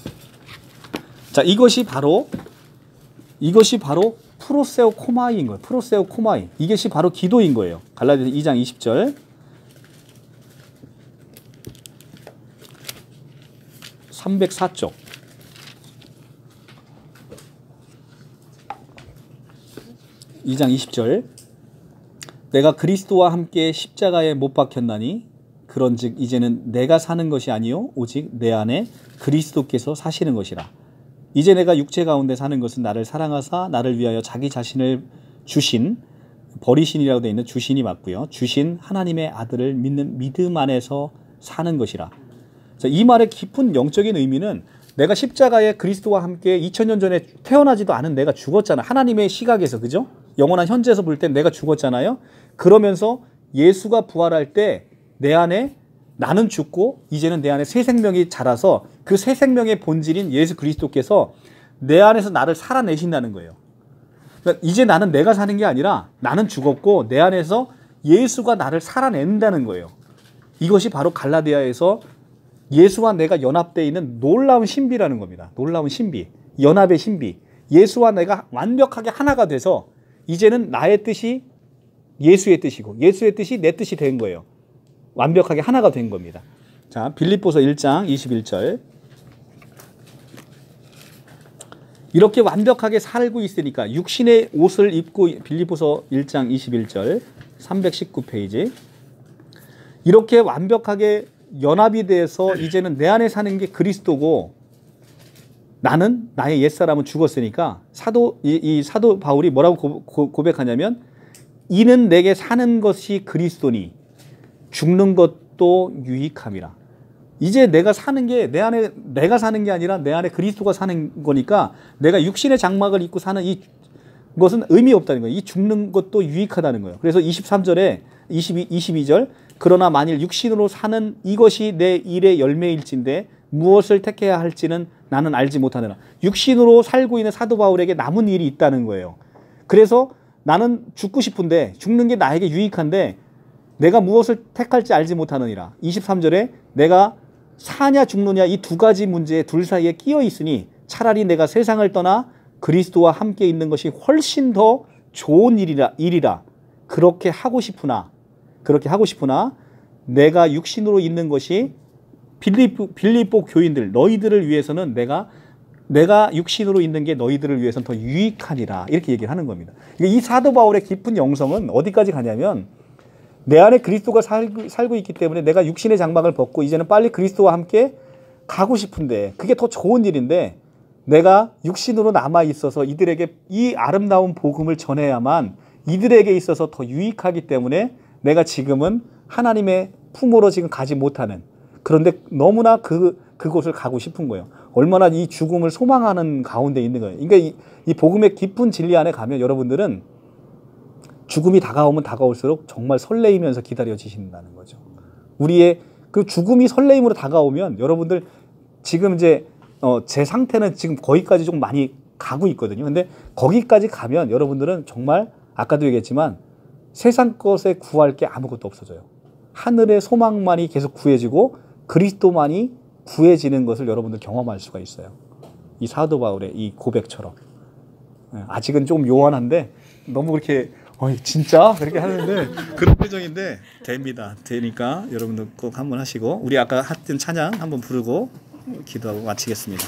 Speaker 1: 자, 이것이 바로 프로세오 코마이인 거예요. 프로세오 코마이. 이것이 바로 기도인 거예요. 갈라디아서 2장 20절. 304쪽. (2장 20절) 내가 그리스도와 함께 십자가에 못 박혔나니 그런즉 이제는 내가 사는 것이 아니요 오직 내 안에 그리스도께서 사시는 것이라. 이제 내가 육체 가운데 사는 것은 나를 사랑하사 나를 위하여 자기 자신을 주신 버리신이라고 되어 있는 주신이 맞고요. 주신 하나님의 아들을 믿는 믿음 안에서 사는 것이라. 자, 이 말의 깊은 영적인 의미는 내가 십자가에 그리스도와 함께 2000년 전에 태어나지도 않은 내가 죽었잖아. 하나님의 시각에서, 그죠? 영원한 현재에서 볼 때 내가 죽었잖아요. 그러면서 예수가 부활할 때 내 안에 나는 죽고 이제는 내 안에 새 생명이 자라서 그 새 생명의 본질인 예수 그리스도께서 내 안에서 나를 살아내신다는 거예요. 그러니까 이제 나는 내가 사는 게 아니라 나는 죽었고 내 안에서 예수가 나를 살아낸다는 거예요. 이것이 바로 갈라디아에서 예수와 내가 연합되어 있는 놀라운 신비라는 겁니다. 놀라운 신비, 연합의 신비. 예수와 내가 완벽하게 하나가 돼서 이제는 나의 뜻이 예수의 뜻이고 예수의 뜻이 내 뜻이 된 거예요. 완벽하게 하나가 된 겁니다. 자, 빌립보서 1장 21절. 이렇게 완벽하게 살고 있으니까 육신의 옷을 입고, 빌립보서 1장 21절 319페이지. 이렇게 완벽하게 연합이 돼서 이제는 내 안에 사는 게 그리스도고 나는, 나의 옛사람은 죽었으니까 이 사도 바울이 뭐라고 고백하냐면, 이는 내게 사는 것이 그리스도니 죽는 것도 유익함이라. 이제 내가 사는 게 내 안에 내가 사는 게 아니라 내 안에 그리스도가 사는 거니까 내가 육신의 장막을 입고 사는 이것은 의미 없다는 거예요. 이 죽는 것도 유익하다는 거예요. 그래서 23절에 22절, 그러나 만일 육신으로 사는 이것이 내 일의 열매일진데 무엇을 택해야 할지는 나는 알지 못하느라. 육신으로 살고 있는 사도 바울에게 남은 일이 있다는 거예요. 그래서 나는 죽고 싶은데, 죽는 게 나에게 유익한데 내가 무엇을 택할지 알지 못하느니라. 23절에 내가 사냐 죽느냐 이 두 가지 문제에 둘 사이에 끼어 있으니 차라리 내가 세상을 떠나 그리스도와 함께 있는 것이 훨씬 더 좋은 일이라. 그렇게 하고 싶으나 내가 육신으로 있는 것이 빌립보 교인들 너희들을 위해서는 내가 육신으로 있는 게 너희들을 위해서는 더 유익하니라. 이렇게 얘기를 하는 겁니다. 이 사도 바울의 깊은 영성은 어디까지 가냐면, 내 안에 그리스도가 살고 있기 때문에 내가 육신의 장막을 벗고 이제는 빨리 그리스도와 함께 가고 싶은데, 그게 더 좋은 일인데 내가 육신으로 남아 있어서 이들에게 이 아름다운 복음을 전해야만 이들에게 있어서 더 유익하기 때문에 내가 지금은 하나님의 품으로 지금 가지 못하는, 그런데 너무나 그곳을 가고 싶은 거예요. 얼마나 이 죽음을 소망하는 가운데 있는 거예요. 그러니까 이 복음의 깊은 진리 안에 가면 여러분들은 죽음이 다가오면 다가올수록 정말 설레이면서 기다려지신다는 거죠. 우리의 그 죽음이 설레임으로 다가오면 여러분들 지금 이제 제 상태는 지금 거기까지 좀 많이 가고 있거든요. 근데 거기까지 가면 여러분들은 정말 아까도 얘기했지만 세상 것에 구할 게 아무것도 없어져요. 하늘의 소망만이 계속 구해지고 그리스도만이 구해지는 것을 여러분들 경험할 수가 있어요. 이 사도 바울의 이 고백처럼. 아직은 조금 요한한데 너무 그렇게 진짜? 그렇게 하는데 그런 표정인데 됩니다. 되니까 여러분들 꼭 한번 하시고, 우리 아까 했던 찬양 한번 부르고 기도하고 마치겠습니다.